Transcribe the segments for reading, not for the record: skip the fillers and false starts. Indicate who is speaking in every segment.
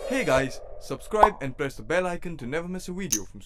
Speaker 1: Hey guys, subscribe and press the bell icon to never miss a video from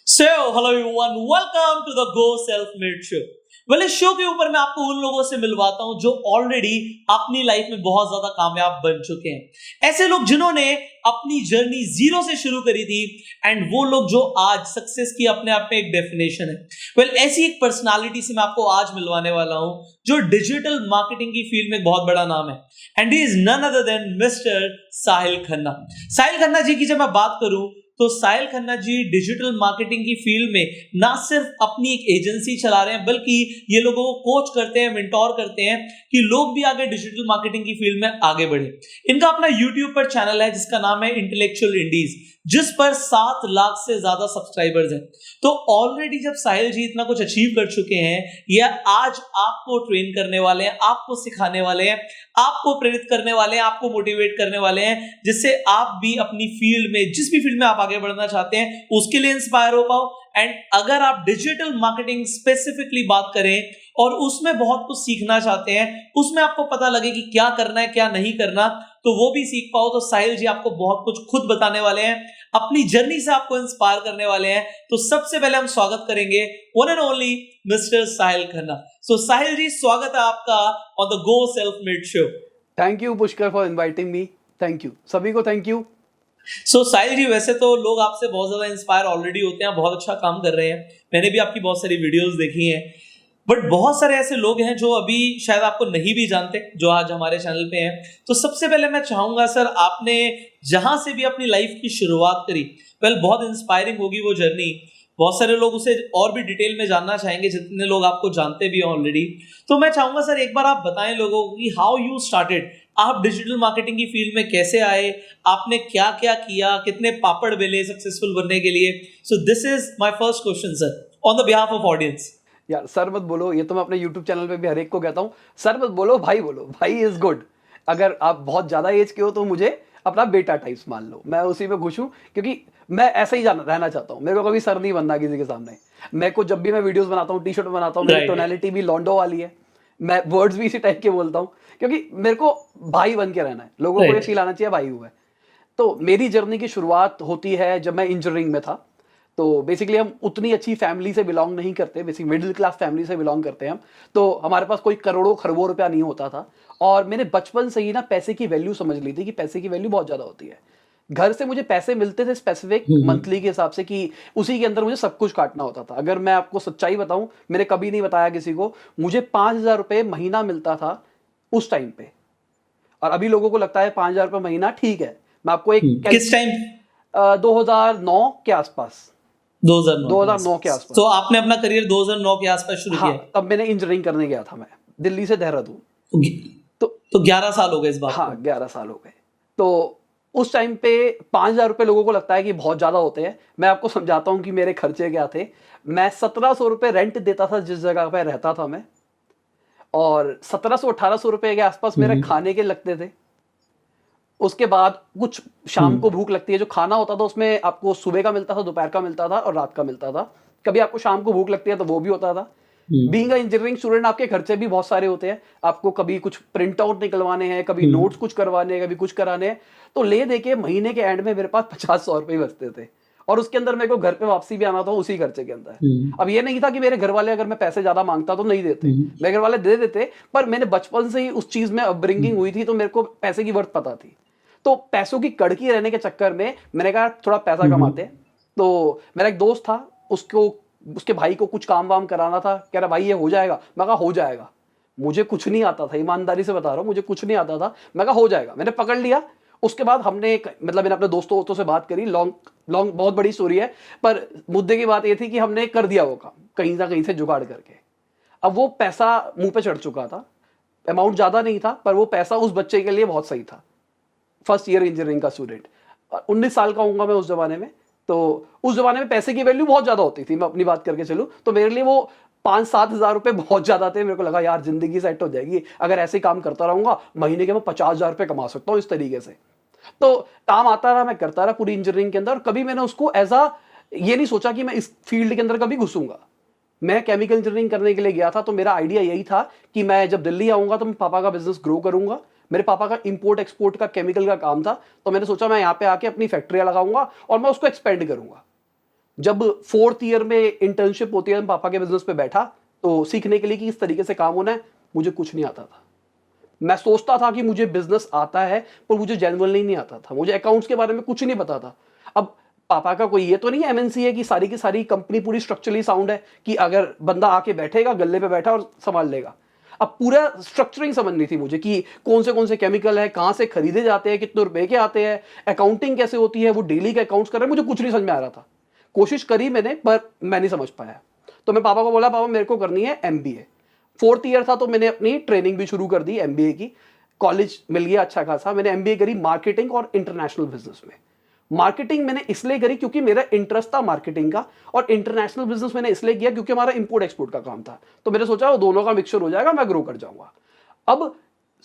Speaker 2: So, hello everyone, welcome to the Go Self-Made Show. इस show के ऊपर मैं आपको उन लोगों से मिलवाता हूं जो ऑलरेडी अपनी लाइफ में बहुत ज्यादा कामयाब बन चुके हैं। ऐसे लोग जिन्होंने अपनी जर्नी जीरो से शुरू करी थी एंड वो लोग जो आज सक्सेस की अपने आप में एक डेफिनेशन है। ऐसी एक पर्सनालिटी से मैं आपको आज मिलवाने वाला हूं जो डिजिटल मार्केटिंग की फील्ड में बहुत बड़ा नाम है and he is none other than mister Sahil Khanna. Sahil Khanna ji की जब मैं बात करूं तो साहिल खन्ना जी डिजिटल मार्केटिंग की फील्ड में ना सिर्फ अपनी एक एजेंसी चला रहे हैं बल्कि ये लोगों को कोच करते हैं, मेंटोर करते हैं कि लोग भी आगे डिजिटल मार्केटिंग की फील्ड में आगे बढ़े। इनका अपना यूट्यूब पर चैनल है जिसका नाम है इंटेलेक्चुअल इंडीज, जिस पर 7 लाख से ज्यादा सब्सक्राइबर्स हैं। तो ऑलरेडी जब साहिल जी इतना कुछ अचीव कर चुके हैं, या आज आपको ट्रेन करने वाले हैं, आपको सिखाने वाले हैं, आपको प्रेरित करने वाले हैं, आपको मोटिवेट करने वाले हैं, जिससे आप भी अपनी फील्ड में, जिस भी फील्ड में आप आगे बढ़ना चाहते हैं उसके लिए इंस्पायर हो पाओ। एंड अगर आप डिजिटल मार्केटिंग स्पेसिफिकली बात करें और उसमें बहुत कुछ सीखना चाहते हैं, उसमें आपको पता लगे कि क्या करना है क्या नहीं करना, तो वो भी सीख पाओ, तो साहिल जी आपको बहुत कुछ खुद बताने वाले हैं, अपनी जर्नी से आपको इंस्पायर करने वाले हैं। तो सबसे पहले हम स्वागत करेंगे one and only mister Sahil Khanna. सो साहिल जी, स्वागत है आपका on the go self made show.
Speaker 3: Thank you Pushkar for inviting me. Thank you सभी को, थैंक यू।
Speaker 2: सो साहिल जी, वैसे तो लोग आपसे बहुत ज्यादा इंस्पायर ऑलरेडी होते हैं, बहुत अच्छा काम कर रहे हैं, मैंने भी आपकी बहुत सारी वीडियोस देखी हैं, बट बहुत सारे ऐसे लोग हैं जो अभी शायद आपको नहीं भी जानते, जो आज हमारे चैनल पे हैं। तो सबसे पहले मैं चाहूंगा सर, आपने जहां से भी अपनी लाइफ की शुरुआत करी, बहुत इंस्पायरिंग होगी वो जर्नी, बहुत सारे लोग उसे और भी डिटेल में जानना चाहेंगे, जितने लोग आपको जानते भी हैं ऑलरेडी। तो मैं चाहूंगा सर, एक बार आप बताएं लोगों को कि हाउ यू स्टार्टेड, आप डिजिटल मार्केटिंग की फील्ड में कैसे आए, आपने क्या क्या किया, कितने पापड़ बेले सक्सेसफुल बनने के लिए। So this is my first question sir, on the behalf of audience.
Speaker 3: यार सर मत बोलो, ये तो मैं अपने यूट्यूब चैनल पे भी हर एक को कहता हूँ, सर मत बोलो, भाई बोलो, भाई इज गुड। अगर आप बहुत ज़्यादा एज के हो तो मुझे अपना बेटा टाइप्स मान लो, मैं उसी में खुश हूँ, क्योंकि मैं ऐसा ही रहना चाहता हूँ। मेरे को कभी सर नहीं बनना किसी के सामने। मेरे को जब भी मैं वीडियोस बनाता हूँ, टी शर्ट बनाता हूँ, मेरी टोनैलिटी भी लॉन्डो वाली है, मैं वर्ड्स भी इसी टाइप के बोलता हूँ, क्योंकि मेरे को भाई बन के रहना है, लोगों को ये फील आना चाहिए भाई हुआ है। तो मेरी जर्नी की शुरुआत होती है जब मैं इंजीनियरिंग में था। तो बेसिकली हम उतनी अच्छी फैमिली से बिलोंग नहीं करते, बेसिक मिडिल क्लास फैमिली से बिलोंग करते हैं हम। तो हमारे पास कोई करोड़ों खरबों रुपया नहीं होता था, और मैंने बचपन से ही ना पैसे की वैल्यू समझ ली थी कि पैसे की वैल्यू बहुत ज़्यादा होती है। घर से मुझे पैसे मिलते थे स्पेसिफिक मंथली के हिसाब से, कि उसी के अंदर मुझे सब कुछ काटना होता था। अगर मैं आपको सच्चाई बताऊं, मैंने कभी नहीं बताया किसी को, मुझे 5,000 रुपये महीना मिलता था उस टाइम पे। और अभी लोगों को लगता है 5,000 रुपये महीना ठीक है। मैं आपको एक
Speaker 2: किस टाइम?
Speaker 3: 2009 के आसपास, 2009 के आसपास।
Speaker 2: तो आपने अपना करियर 2009 के आसपास शुरू किया?
Speaker 3: तब मैंने इंजीनियरिंग करने गया था, मैं दिल्ली से देहरादून।
Speaker 2: तो 11 साल हो गए इस बात
Speaker 3: हाँ, 11 साल हो गए। तो उस टाइम पे 5,000 रुपये लोगों को लगता है कि बहुत ज़्यादा होते हैं। मैं आपको समझाता हूँ कि मेरे खर्चे क्या थे। मैं 1,700 रुपये रेंट देता था जिस जगह पे रहता था मैं, और 1,700-1,800 रुपये के आसपास मेरे खाने के लगते थे। उसके बाद कुछ शाम को भूख लगती है, जो खाना होता था उसमें आपको सुबह का मिलता था, दोपहर का मिलता था और रात का मिलता था। कभी आपको शाम को भूख लगती है तो वो भी होता था। बीइंग अ इंजीनियरिंग स्टूडेंट आपके खर्चे भी बहुत सारे होते हैं। आपको कभी कुछ प्रिंट आउट निकलवाने हैं, कभी नोट्स कुछ करवाने हैं, कभी कुछ कराने हैं। तो ले दे के महीने के एंड में मेरे पास 50-100 रुपये बचते थे, और उसके अंदर मेरे को घर पे वापसी भी आना था उसी खर्चे के अंदर। अब ये नहीं था कि मेरे घर वाले अगर मैं पैसे ज्यादा मांगता तो नहीं देते, मेरे घर वाले दे देते, पर मैंने बचपन से ही उस चीज में अपब्रिंगिंग हुई थी, तो मेरे को पैसे की वर्थ पता थी। तो पैसों की कड़की रहने के चक्कर में मैंने कहा थोड़ा पैसा कमाते हैं। तो मेरा एक दोस्त था, उसको उसके भाई को कुछ काम वाम कराना था, कह रहा भाई ये हो जाएगा। मैं कहा हो जाएगा। मुझे कुछ नहीं आता था, ईमानदारी से बता रहा हूँ, मुझे कुछ नहीं आता था। मैं कहा हो जाएगा, मैंने पकड़ लिया। उसके बाद हमने मैंने अपने दोस्तों से बात करी, लॉन्ग बहुत बड़ी स्टोरी है, पर मुद्दे की बात ये थी कि हमने कर दिया वो काम कहीं ना कहीं से जुगाड़ करके। अब वो पैसा मुंह पे चढ़ चुका था, अमाउंट ज्यादा नहीं था, पर वो पैसा उस बच्चे के लिए बहुत सही था, फर्स्ट ईयर इंजीनियरिंग का स्टूडेंट। 19 साल का हूँगा मैं उस जमाने में। तो उस जमाने में पैसे की वैल्यू बहुत ज़्यादा होती थी, मैं अपनी बात करके चलूँ तो मेरे लिए वो 5-7 हज़ार रुपये बहुत ज़्यादा थे। मेरे को लगा यार जिंदगी सेट हो जाएगी, अगर ऐसे काम करता रहूँगा महीने के मैं 50,000 रुपये कमा सकता हूँ इस तरीके से। तो काम आता रहा, मैं करता रहा पूरी इंजीनियरिंग के अंदर, और कभी मैंने उसको ये नहीं सोचा कि मैं इस फील्ड के अंदर कभी घुसूंगा। मैं केमिकल इंजीनियरिंग करने के लिए गया था, तो मेरा आइडिया यही था कि मैं जब दिल्ली आऊंगा तो मैं पापा का बिजनेस ग्रो करूंगा। मेरे पापा का इंपोर्ट एक्सपोर्ट का केमिकल का काम था, तो मैंने सोचा मैं यहाँ पे आके अपनी फैक्ट्रियां लगाऊंगा और मैं उसको एक्सपेंड करूंगा। जब 4th ईयर में इंटर्नशिप होती है, मैं पापा के बिजनेस पे बैठा तो सीखने के लिए कि किस तरीके से काम होना है। मुझे कुछ नहीं आता था। मैं सोचता था कि मुझे बिजनेस आता है, पर मुझे जेन्युइनली नहीं आता था। मुझे अकाउंट्स के बारे में कुछ नहीं पता था। अब पापा का कोई ये तो नहीं है एमएनसी है कि सारी की सारी कंपनी पूरी स्ट्रक्चरली साउंड है कि अगर बंदा आके बैठेगा गल्ले पे बैठा और संभाल लेगा। अब पूरा स्ट्रक्चरिंग समझनी थी मुझे कि कौन से केमिकल है, कहां से खरीदे जाते हैं, कितने रुपए के आते हैं, अकाउंटिंग कैसे होती है, वो डेली के अकाउंट्स कर रहे हैं, मुझे कुछ नहीं समझ में आ रहा था। कोशिश करी मैंने, पर मैं नहीं समझ पाया। तो मैं पापा को बोला, पापा मेरे को करनी है एमबीए। 4th ईयर था तो मैंने अपनी ट्रेनिंग भी शुरू कर दी एमबीए की। कॉलेज मिल गया अच्छा खासा, मैंने एमबीए करी मार्केटिंग और इंटरनेशनल बिजनेस में। मार्केटिंग मैंने इसलिए करी क्योंकि मेरा इंटरेस्ट था मार्केटिंग का, और इंटरनेशनल बिजनेस मैंने इसलिए किया क्योंकि हमारा इंपोर्ट एक्सपोर्ट का काम था। तो मैंने सोचा वो दोनों का मिक्सचर हो जाएगा, मैं ग्रो कर जाऊंगा। अब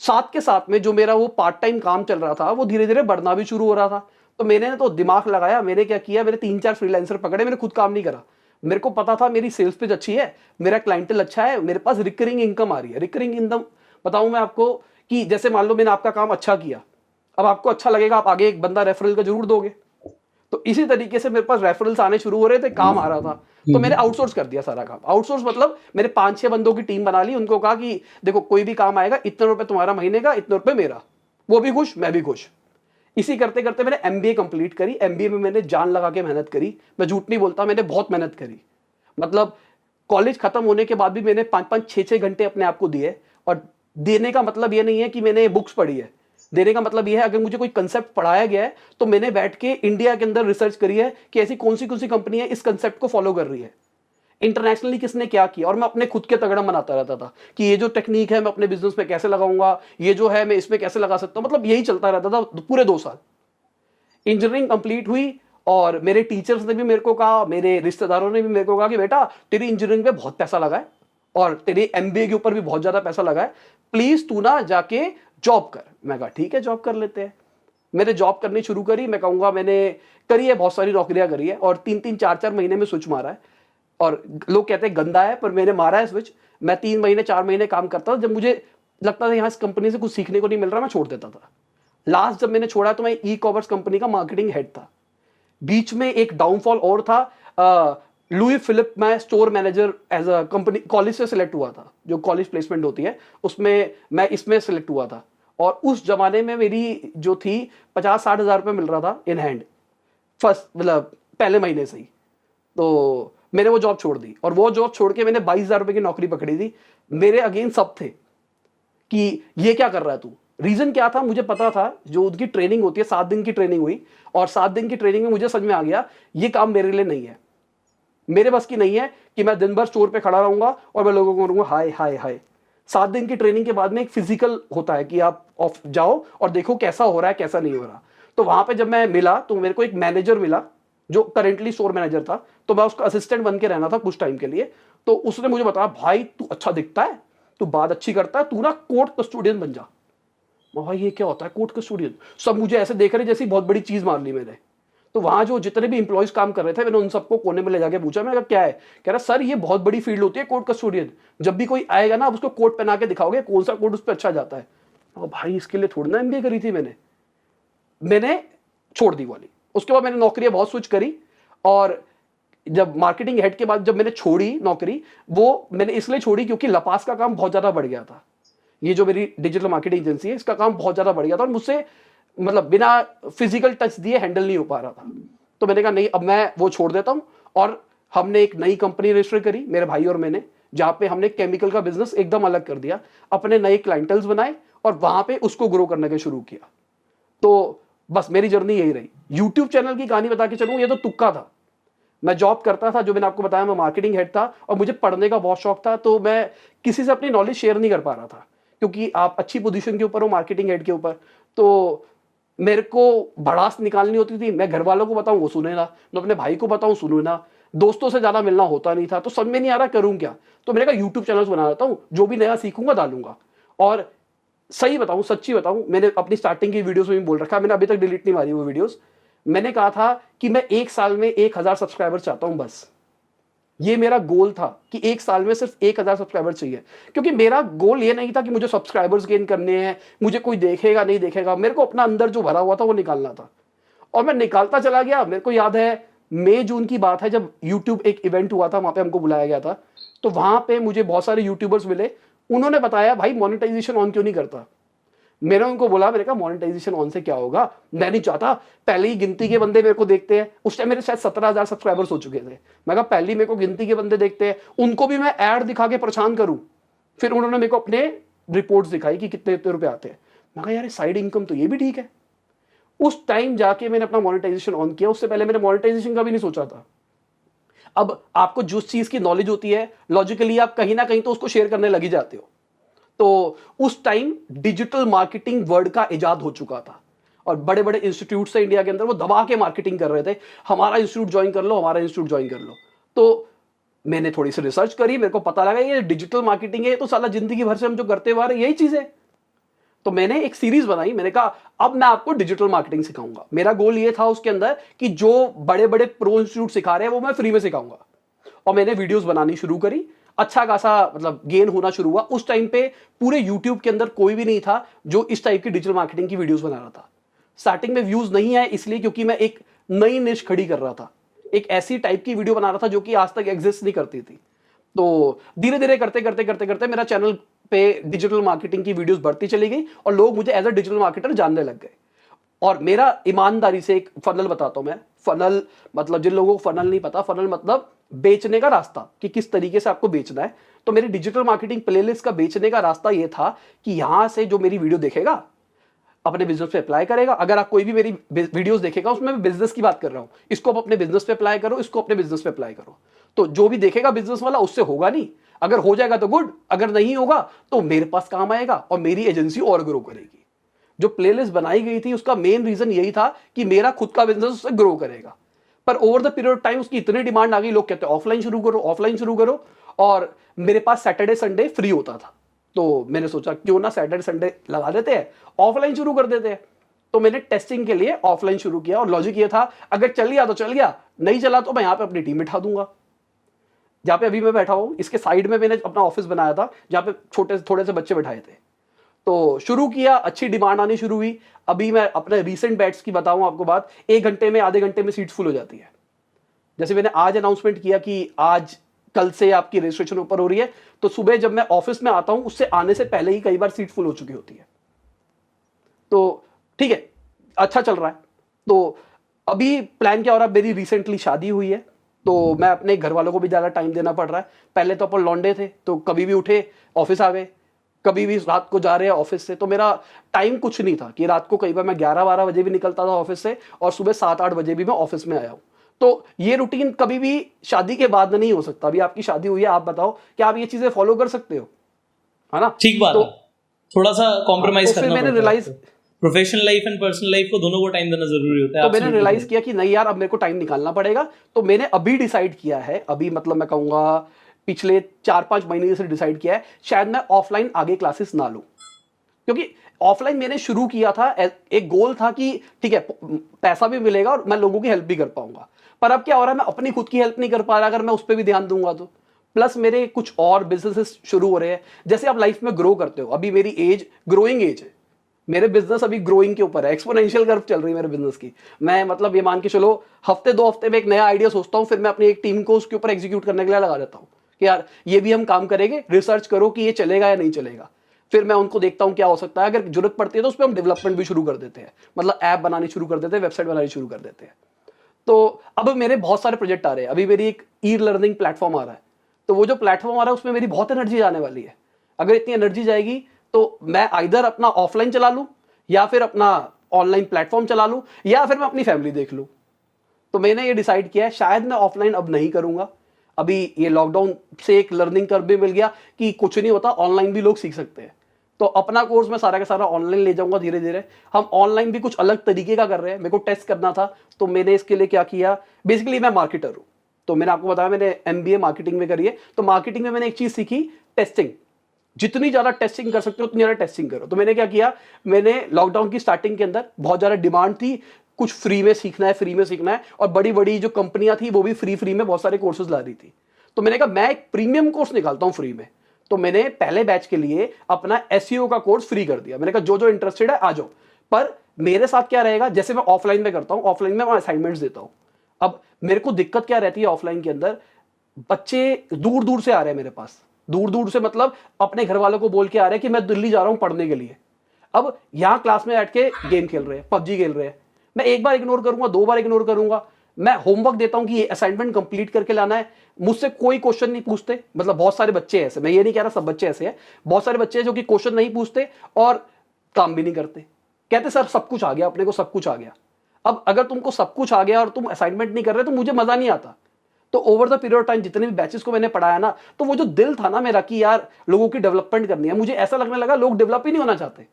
Speaker 3: साथ के साथ में जो मेरा वो पार्ट टाइम काम चल रहा था वो धीरे धीरे बढ़ना भी शुरू हो रहा था। तो मैंने तो दिमाग लगाया, मैंने क्या किया, मैंने 3-4 फ्रीलांसर पकड़े, मैंने खुद काम नहीं करा। मेरे को पता था मेरी सेल्स पेज अच्छी है, मेरा क्लाइंटल अच्छा है, मेरे पास रिकरिंग इनकम आ रही है। रिकरिंग इनकम बताऊं मैं आपको कि जैसे मान लो मैंने आपका काम अच्छा किया, अब आपको अच्छा लगेगा, आप आगे एक बंदा रेफरल का जरूर दोगे। तो इसी तरीके से मेरे पास रेफरल्स आने शुरू हो रहे थे, काम आ रहा था। तो मैंने आउटसोर्स कर दिया सारा काम। आउटसोर्स मतलब मैंने 5-6 बंदों की टीम बना ली, उनको कहा कि देखो कोई भी काम आएगा, इतने रुपए तुम्हारा महीने का, इतने रुपए मेरा। वो भी खुश, मैं भी खुश। इसी करते करते मैंने एमबीए कंप्लीट करी। एमबीए में मैंने जान लगा के मेहनत करी, मैं झूठ नहीं बोलता, मैंने बहुत मेहनत करी। मतलब कॉलेज खत्म होने के बाद भी मैंने 5-5, 6-6 घंटे अपने आप को दिए। और देने का मतलब ये नहीं है कि मैंने बुक्स पढ़ी है, देने का मतलब यह है अगर मुझे कोई कंसेप्ट पढ़ाया गया है तो मैंने बैठ के इंडिया के अंदर रिसर्च करी है कि ऐसी कौन सी कंपनी है इस कंसेप्ट को फॉलो कर रही है, इंटरनेशनली किसने क्या किया। और मैं अपने खुद के तगड़ा बनाता रहता था कि ये जो टेक्निक है मैं अपने बिजनेस में कैसे लगाऊंगा, ये जो है मैं इसमें कैसे लगा सकता हूं। मतलब यही चलता रहता था पूरे 2 साल। इंजीनियरिंग कंप्लीट हुई और मेरे टीचर्स ने भी मेरे को कहा, मेरे रिश्तेदारों ने भी मेरे को कहा कि बेटा तेरी इंजीनियरिंग पे बहुत पैसा लगा है और तेरे एमबीए के ऊपर भी बहुत ज्यादा पैसा लगा है, प्लीज तू ना जाके जॉब कर। मैं कहा ठीक है, जॉब कर लेते हैं। मैंने जॉब करनी शुरू करी। मैं कहूंगा मैंने करी है, बहुत सारी नौकरियां करी है, और 3-3, 4-4 महीने में स्विच मारा है। और लोग कहते हैं गंदा है, पर मैंने मारा है स्विच। मैं 3 महीने 4 महीने काम करता था, जब मुझे लगता था यहाँ इस कंपनी से कुछ सीखने को नहीं मिल रहा, मैं छोड़ देता था। लास्ट जब मैंने छोड़ा तो मैं ई कॉमर्स कंपनी का मार्केटिंग हेड था। बीच में एक डाउनफॉल और था, लुई फिलिप में store manager as a company college से सिलेक्ट हुआ था, जो कॉलेज प्लेसमेंट होती है उसमें मैं इसमें सिलेक्ट हुआ था। और उस जमाने में मेरी जो थी 50-60 हज़ार रुपये मिल रहा था इन हैंड, फर्स्ट मतलब पहले महीने से ही। तो मैंने वो जॉब छोड़ दी, और वो जॉब छोड़ के मैंने 22,000 रुपये की नौकरी पकड़ी थी। मेरे अगेंस्ट सब थे कि ये क्या कर रहा है तू। रीजन क्या था मुझे पता था, जो उनकी ट्रेनिंग होती है 7 दिन की ट्रेनिंग हुई, और 7 दिन की ट्रेनिंग में मुझे समझ में आ गया ये काम मेरे लिए नहीं है, मेरे बस की नहीं है कि मैं दिन भर स्टोर पे खड़ा रहूंगा और मैं लोगों को कहूंगा हाय हाय हाय। 7 दिन की ट्रेनिंग के बाद में एक फिजिकल होता है कि आप ऑफ जाओ और देखो कैसा हो रहा है कैसा नहीं हो रहा। तो वहां पे जब मैं मिला तो मेरे को एक मैनेजर मिला जो करेंटली स्टोर मैनेजर था, तो मैं उसका असिस्टेंट बन के रहना था कुछ टाइम के लिए। तो उसने मुझे बताया भाई तू अच्छा दिखता है, तू बात अच्छी करता है, तू ना कोर्ट कस्टोडियन बन जा। भाई ये क्या होता है कोर्ट कस्टोडियन, सब मुझे ऐसे देख रहे जैसी बहुत बड़ी चीज मान ली मैंने। तो वहां जो जितने भी इंप्लॉइज काम कर रहे थे मैंने उन सबको कोने में ले जाके पूछा, मैंने कहा क्या है, कह रहा सर ये बहुत बड़ी फील्ड होती है कोर्ट कस्टोडियन, जब भी कोई आएगा ना आप उसको कोट पहना के दिखाओगे कौन सा कोट उस पर अच्छा जाता है। भाई इसके लिए थोड़ी ना एमबीए करी थी मैंने छोड़ दी वाली। उसके बाद मैंने नौकरियां बहुत स्विच करी, और जब मार्केटिंग हेड के बाद जब मैंने छोड़ी नौकरी, वो मैंने इसलिए छोड़ी क्योंकि लपास का काम बहुत ज्यादा बढ़ गया था। ये जो मेरी डिजिटल मार्केटिंग एजेंसी है इसका काम बहुत ज्यादा बढ़ गया था और मुझसे मतलब बिना फिजिकल टच दिए हैंडल नहीं हो पा रहा था। तो मैंने कहा नहीं अब मैं वो छोड़ देता हूं, और हमने एक नई कंपनी रजिस्टर करी मेरे भाई और मैंने, जहां पे हमने केमिकल का बिजनेस एकदम अलग कर दिया, अपने नए क्लाइंटल्स बनाए और वहां पे उसको ग्रो करने का शुरू किया। तो बस मेरी जर्नी यही रही। यूट्यूब चैनल की कहानी बता के चलूं, ये तो तुक्का था। मैं जॉब करता था, जो मैंने आपको बताया मैं मार्केटिंग हेड था, और मुझे पढ़ने का बहुत शौक था, तो मैं किसी से अपनी नॉलेज शेयर नहीं कर पा रहा था, क्योंकि आप अच्छी पोजीशन के ऊपर हो मार्केटिंग हेड के ऊपर, तो मेरे को भड़ास निकालनी होती थी। मैं घर वालों को बताऊं वो सुने ना, मैं अपने भाई को बताऊं सुनो ना, दोस्तों से ज्यादा मिलना होता नहीं था, तो समझ में नहीं आ रहा करूं क्या। तो मैंने कहा यूट्यूब चैनल बना लेता हूं, जो भी नया सीखूंगा डालूंगा। और सही बताऊं, सच्ची बताऊं, मैंने अपनी स्टार्टिंग की वीडियोस में भी बोल रखा, मैंने अभी तक डिलीट नहीं मारी वो वीडियोस। मैंने कहा था कि मैं एक साल में 1000 सब्सक्राइबर चाहता हूं बस। ये मेरा गोल था कि एक साल में सिर्फ 1000 सब्सक्राइबर चाहिए, क्योंकि मेरा गोल ये नहीं था कि मुझे सब्सक्राइबर्स गेन करने हैं, मुझे कोई देखेगा नहीं देखेगा, मेरे को अपना अंदर जो भरा हुआ था वो निकालना था। और मैं निकालता चला गया। मेरे को याद है मई जून की बात है, जब यूट्यूब एक इवेंट हुआ था, वहां पे हमको बुलाया गया था, तो वहां पे मुझे बहुत सारे यूट्यूबर्स मिले। उन्होंने बताया भाई मोनेटाइजेशन ऑन क्यों नहीं करता। मैंने उनको बोला, मैंने कहा मोनेटाइजेशन ऑन से क्या होगा, मैं नहीं चाहता, पहले ही गिनती के बंदे मेरे को देखते हैं। उस टाइम मेरे शायद 17,000 सब्सक्राइबर्स हो चुके थे। मैं कहा पहले ही मेरे को गिनती के बंदे देखते हैं, उनको भी मैं ऐड दिखा के परेशान करूं। फिर उन्होंने मेरे को अपने रिपोर्ट्स दिखाई कि कितने कितने रुपए आते हैं। मैं कहा यार साइड इनकम तो ये भी ठीक है। उस टाइम जाके मैंने अपना मोनेटाइजेशन ऑन किया। उससे पहले मैंने मोनेटाइजेशन का भी नहीं सोचा था। अब आपको जिस चीज की नॉलेज होती है, लॉजिकली आप कहीं ना कहीं तो उसको शेयर करने लगी जाते हो। तो उस टाइम डिजिटल मार्केटिंग वर्ड का इजाद हो चुका था, और बड़े बड़े इंस्टीट्यूट से इंडिया के अंदर वो दबा के मार्केटिंग कर रहे थे, हमारा इंस्टीट्यूट ज्वाइन कर लो, हमारा इंस्टीट्यूट ज्वाइन कर लो। तो मैंने थोड़ी सी रिसर्च करी, मेरे को पता लगा ये डिजिटल मार्केटिंग है, तो साला जिंदगी भर से हम जो करते हुए आ रहे यही चीज है। तो मैंने एक सीरीज बनाई, मैंने कहा अब मैं आपको डिजिटल मार्केटिंग सिखाऊंगा। मेरा गोल ये था उसके अंदर कि जो बड़े बड़े प्रो इंस्टीट्यूट सिखा रहे हैं वो मैं फ्री में सिखाऊंगा। और मैंने वीडियोस बनानी शुरू करी, अच्छा खासा मतलब गेन होना शुरू हुआ। उस टाइम पे पूरे यूट्यूब के अंदर कोई भी नहीं था जो इस टाइप की डिजिटल मार्केटिंग की वीडियोस बना रहा था। स्टार्टिंग में व्यूज नहीं आए इसलिए क्योंकि मैं एक नई निश खड़ी कर रहा था, एक ऐसी टाइप की वीडियो बना रहा था जो कि आज तक एग्जिस्ट नहीं करती थी। तो धीरे धीरे करते करते करते करते मेरा चैनल पे डिजिटल मार्केटिंग की वीडियोस बढ़ती चली गई, और लोग मुझे एज अ डिजिटल मार्केटर जानने लग गए। और मेरा ईमानदारी से एक फनल बताता हूं मैं। फनल मतलब, जिन लोगों को फनल नहीं पता, फनल मतलब बेचने का रास्ता, कि किस तरीके से आपको बेचना है। तो मेरी डिजिटल मार्केटिंग प्लेलिस्ट का बेचने का रास्ता ये था कि यहां से जो मेरी वीडियो देखेगा अपने बिजनेस पे अप्लाई करेगा। अगर आप कोई भी मेरी वीडियोस देखेगा उसमें मैं बिजनेस की बात कर रहा हूं, इसको आप अपने बिजनेस पे अप्लाई करो, इसको अपने बिजनेस पे अप्लाई करो। तो जो भी देखेगा बिजनेस वाला, उससे होगा नहीं। अगर हो जाएगा तो गुड, अगर नहीं होगा तो मेरे पास काम आएगा और मेरी एजेंसी और ग्रो करेगी। जो प्लेलिस्ट बनाई गई थी उसका मेन रीजन यही था कि मेरा खुद का बिजनेस उससे ग्रो करेगा। पर over the period of time उसकी इतनी डिमांड आ गई, लोग कहते हैं ऑफलाइन शुरू करो, ऑफलाइन शुरू करो। और मेरे पास सैटरडे संडे फ्री होता था, तो मैंने सोचा क्यों ना सैटरडे संडे लगा देते हैं, ऑफलाइन शुरू कर देते हैं। तो मैंने टेस्टिंग के लिए ऑफलाइन शुरू किया, और लॉजिक ये था अगर चल गया तो चल गया, नहीं चला तो मैं यहां पे अपनी टीम बिठा दूंगा। जहां पे अभी मैं बैठा हूं इसके साइड में मैंने अपना ऑफिस बनाया था, जहां पे छोटे थोड़े से बच्चे बैठाए थे। तो शुरू किया, अच्छी डिमांड आनी शुरू हुई। अभी मैं अपने रीसेंट बैट्स की बताऊं आपको बात, 1 घंटे में, आधे घंटे में सीट फुल हो जाती है। जैसे मैंने आज अनाउंसमेंट किया कि आज कल से आपकी रजिस्ट्रेशन ऊपर हो रही है, तो सुबह जब मैं ऑफिस में आता हूं उससे आने से पहले ही कई बार सीट फुल हो चुकी होती है। तो ठीक है, अच्छा चल रहा है। तो अभी प्लान क्या हो रहा है, मेरी रिसेंटली शादी हुई है, तो मैं अपने घर वालों को भी ज़्यादा टाइम देना पड़ रहा है। पहले तो अपन लौंडे थे, तो कभी भी उठे ऑफिस आ गए, कभी भी रात को जा रहे हैं ऑफिस से। तो मेरा टाइम कुछ नहीं था कि रात को कई बार मैं 11-12 बजे भी निकलता था ऑफिस से, और सुबह 7-8 बजे भी मैं ऑफिस में आया हूँ। तो ये रूटीन कभी भी शादी के बाद नहीं हो सकता। अभी आपकी शादी हुई है, आप बताओ क्या आप ये चीज़ें फॉलो कर सकते हो, है ना?
Speaker 2: ठीक बात
Speaker 3: तो
Speaker 2: है, थोड़ा सा कॉम्प्रोमाइज
Speaker 3: तो फिर
Speaker 2: करना
Speaker 3: मैंने
Speaker 2: पड़ता है।
Speaker 3: Realise
Speaker 2: professional life and personal life को दोनों को टाइम देना जरूरी होता है।
Speaker 3: तो मैंने
Speaker 2: absolutely
Speaker 3: रियलाइज
Speaker 2: correct।
Speaker 3: किया कि नहीं यार, अब मेरे को टाइम निकालना पड़ेगा। तो मैंने अभी डिसाइड किया है, अभी मतलब मैं कहूँगा पिछले 4-5 महीने से डिसाइड किया है, शायद मैं ऑफलाइन आगे क्लासेस ना लूँ। क्योंकि ऑफलाइन मैंने शुरू किया था, एक गोल था कि ठीक है पैसा भी मिलेगा और मैं लोगों की हेल्प भी कर पाऊंगा। पर अब क्या हो रहा है, मैं अपनी खुद की हेल्प नहीं कर पा रहा अगर मैं उस पर भी ध्यान दूंगा तो। प्लस मेरे कुछ और बिजनेसेस शुरू हो रहे हैं। जैसे आप लाइफ में ग्रो करते हो, अभी मेरी एज ग्रोइंग एज है, मेरे बिजनेस अभी ग्रोइंग के ऊपर है, एक्सपोनेंशियल कर्व चल रही है मेरे बिजनेस की। मैं मतलब ये मान के चलो हफ्ते 2 हफ्ते में एक नया आइडिया सोचता हूँ, फिर मैं अपनी एक टीम को उसके ऊपर एग्जीक्यूट करने के लिए लगा देता हूँ कि यार ये भी हम काम करेंगे, रिसर्च करो कि ये चलेगा या नहीं चलेगा। फिर मैं उनको देखता हूँ क्या हो सकता है, अगर जरूरत पड़ती है तो उस पर हम डेवलपमेंट भी शुरू कर देते हैं, मतलब ऐप बनानी शुरू कर देते हैं, वेबसाइट बनानी शुरू कर देते हैं। तो अब मेरे बहुत सारे प्रोजेक्ट आ रहे हैं। अभी मेरी एक ई लर्निंग प्लेटफॉर्म आ रहा है, तो वो जो प्लेटफॉर्म आ रहा है उसमें मेरी बहुत एनर्जी जाने वाली है। अगर इतनी एनर्जी जाएगी तो मैं आइदर अपना ऑफलाइन चला लूँ, या फिर अपना ऑनलाइन प्लेटफॉर्म चला लूँ, या फिर मैं अपनी फैमिली देख लूँ। तो मैंने ये डिसाइड किया है शायद मैं ऑफलाइन अब नहीं करूँगा। अभी ये लॉकडाउन से एक लर्निंग कर्व भी मिल गया कि कुछ नहीं होता, ऑनलाइन भी लोग सीख सकते हैं। तो अपना कोर्स मैं सारा का सारा ऑनलाइन ले जाऊंगा धीरे धीरे। हम ऑनलाइन भी कुछ अलग तरीके का कर रहे हैं, मेरे को टेस्ट करना था, तो मैंने इसके लिए क्या किया, बेसिकली मैं मार्केटर हूँ, तो मैंने आपको बताया मैंने MBA मार्केटिंग में करी है। तो मार्केटिंग में मैंने एक चीज़ सीखी, टेस्टिंग। जितनी ज़्यादा टेस्टिंग कर सकते हो उतनी ज़्यादा टेस्टिंग करो। तो मैंने क्या किया, मैंने लॉकडाउन की स्टार्टिंग के अंदर बहुत ज़्यादा डिमांड थी, कुछ फ्री में सीखना है, फ्री में सीखना है, और बड़ी बड़ी जो कंपनियां थी वो भी फ्री में बहुत सारे कोर्सेज ला रही थी। तो मैंने कहा मैं एक प्रीमियम कोर्स निकालता हूँ फ्री में। तो मैंने पहले बैच के लिए अपना SEO का कोर्स फ्री कर दिया। मैंने कहा जो जो इंटरेस्टेड है आ जाओ, पर मेरे साथ क्या रहेगा, जैसे मैं ऑफलाइन में करता हूँ, ऑफलाइन में मैं असाइनमेंट्स देता हूँ। अब मेरे को दिक्कत क्या रहती है ऑफलाइन के अंदर, बच्चे दूर दूर से आ रहे हैं मेरे पास, दूर दूर से मतलब अपने घर वालों को बोल के आ रहे हैं कि मैं दिल्ली जा रहा हूं पढ़ने के लिए। अब यहां क्लास में बैठ के गेम खेल रहे हैं, पबजी खेल रहे हैं। मैं एक बार इग्नोर करूंगा, 2 बार इग्नोर करूंगा। मैं होमवर्क देता हूं कि ये असाइनमेंट कंप्लीट करके लाना है, मुझसे कोई क्वेश्चन नहीं पूछते। मतलब बहुत सारे बच्चे ऐसे, मैं ये नहीं कह रहा सब बच्चे ऐसे हैं, बहुत सारे बच्चे हैं जो कि क्वेश्चन नहीं पूछते और काम भी नहीं करते, कहते सर सब कुछ आ गया, अपने को सब कुछ आ गया। अब अगर तुमको सब कुछ आ गया और तुम असाइनमेंट नहीं कर रहे तो मुझे मजा नहीं आता। तो over the period of time जितने भी बैचेस को मैंने पढ़ाया ना, तो वो जो दिल था ना मेरा कि यार लोगों की डेवलपमेंट करनी है, मुझे ऐसा लगने लगा लोग डेवलप ही नहीं होना चाहते।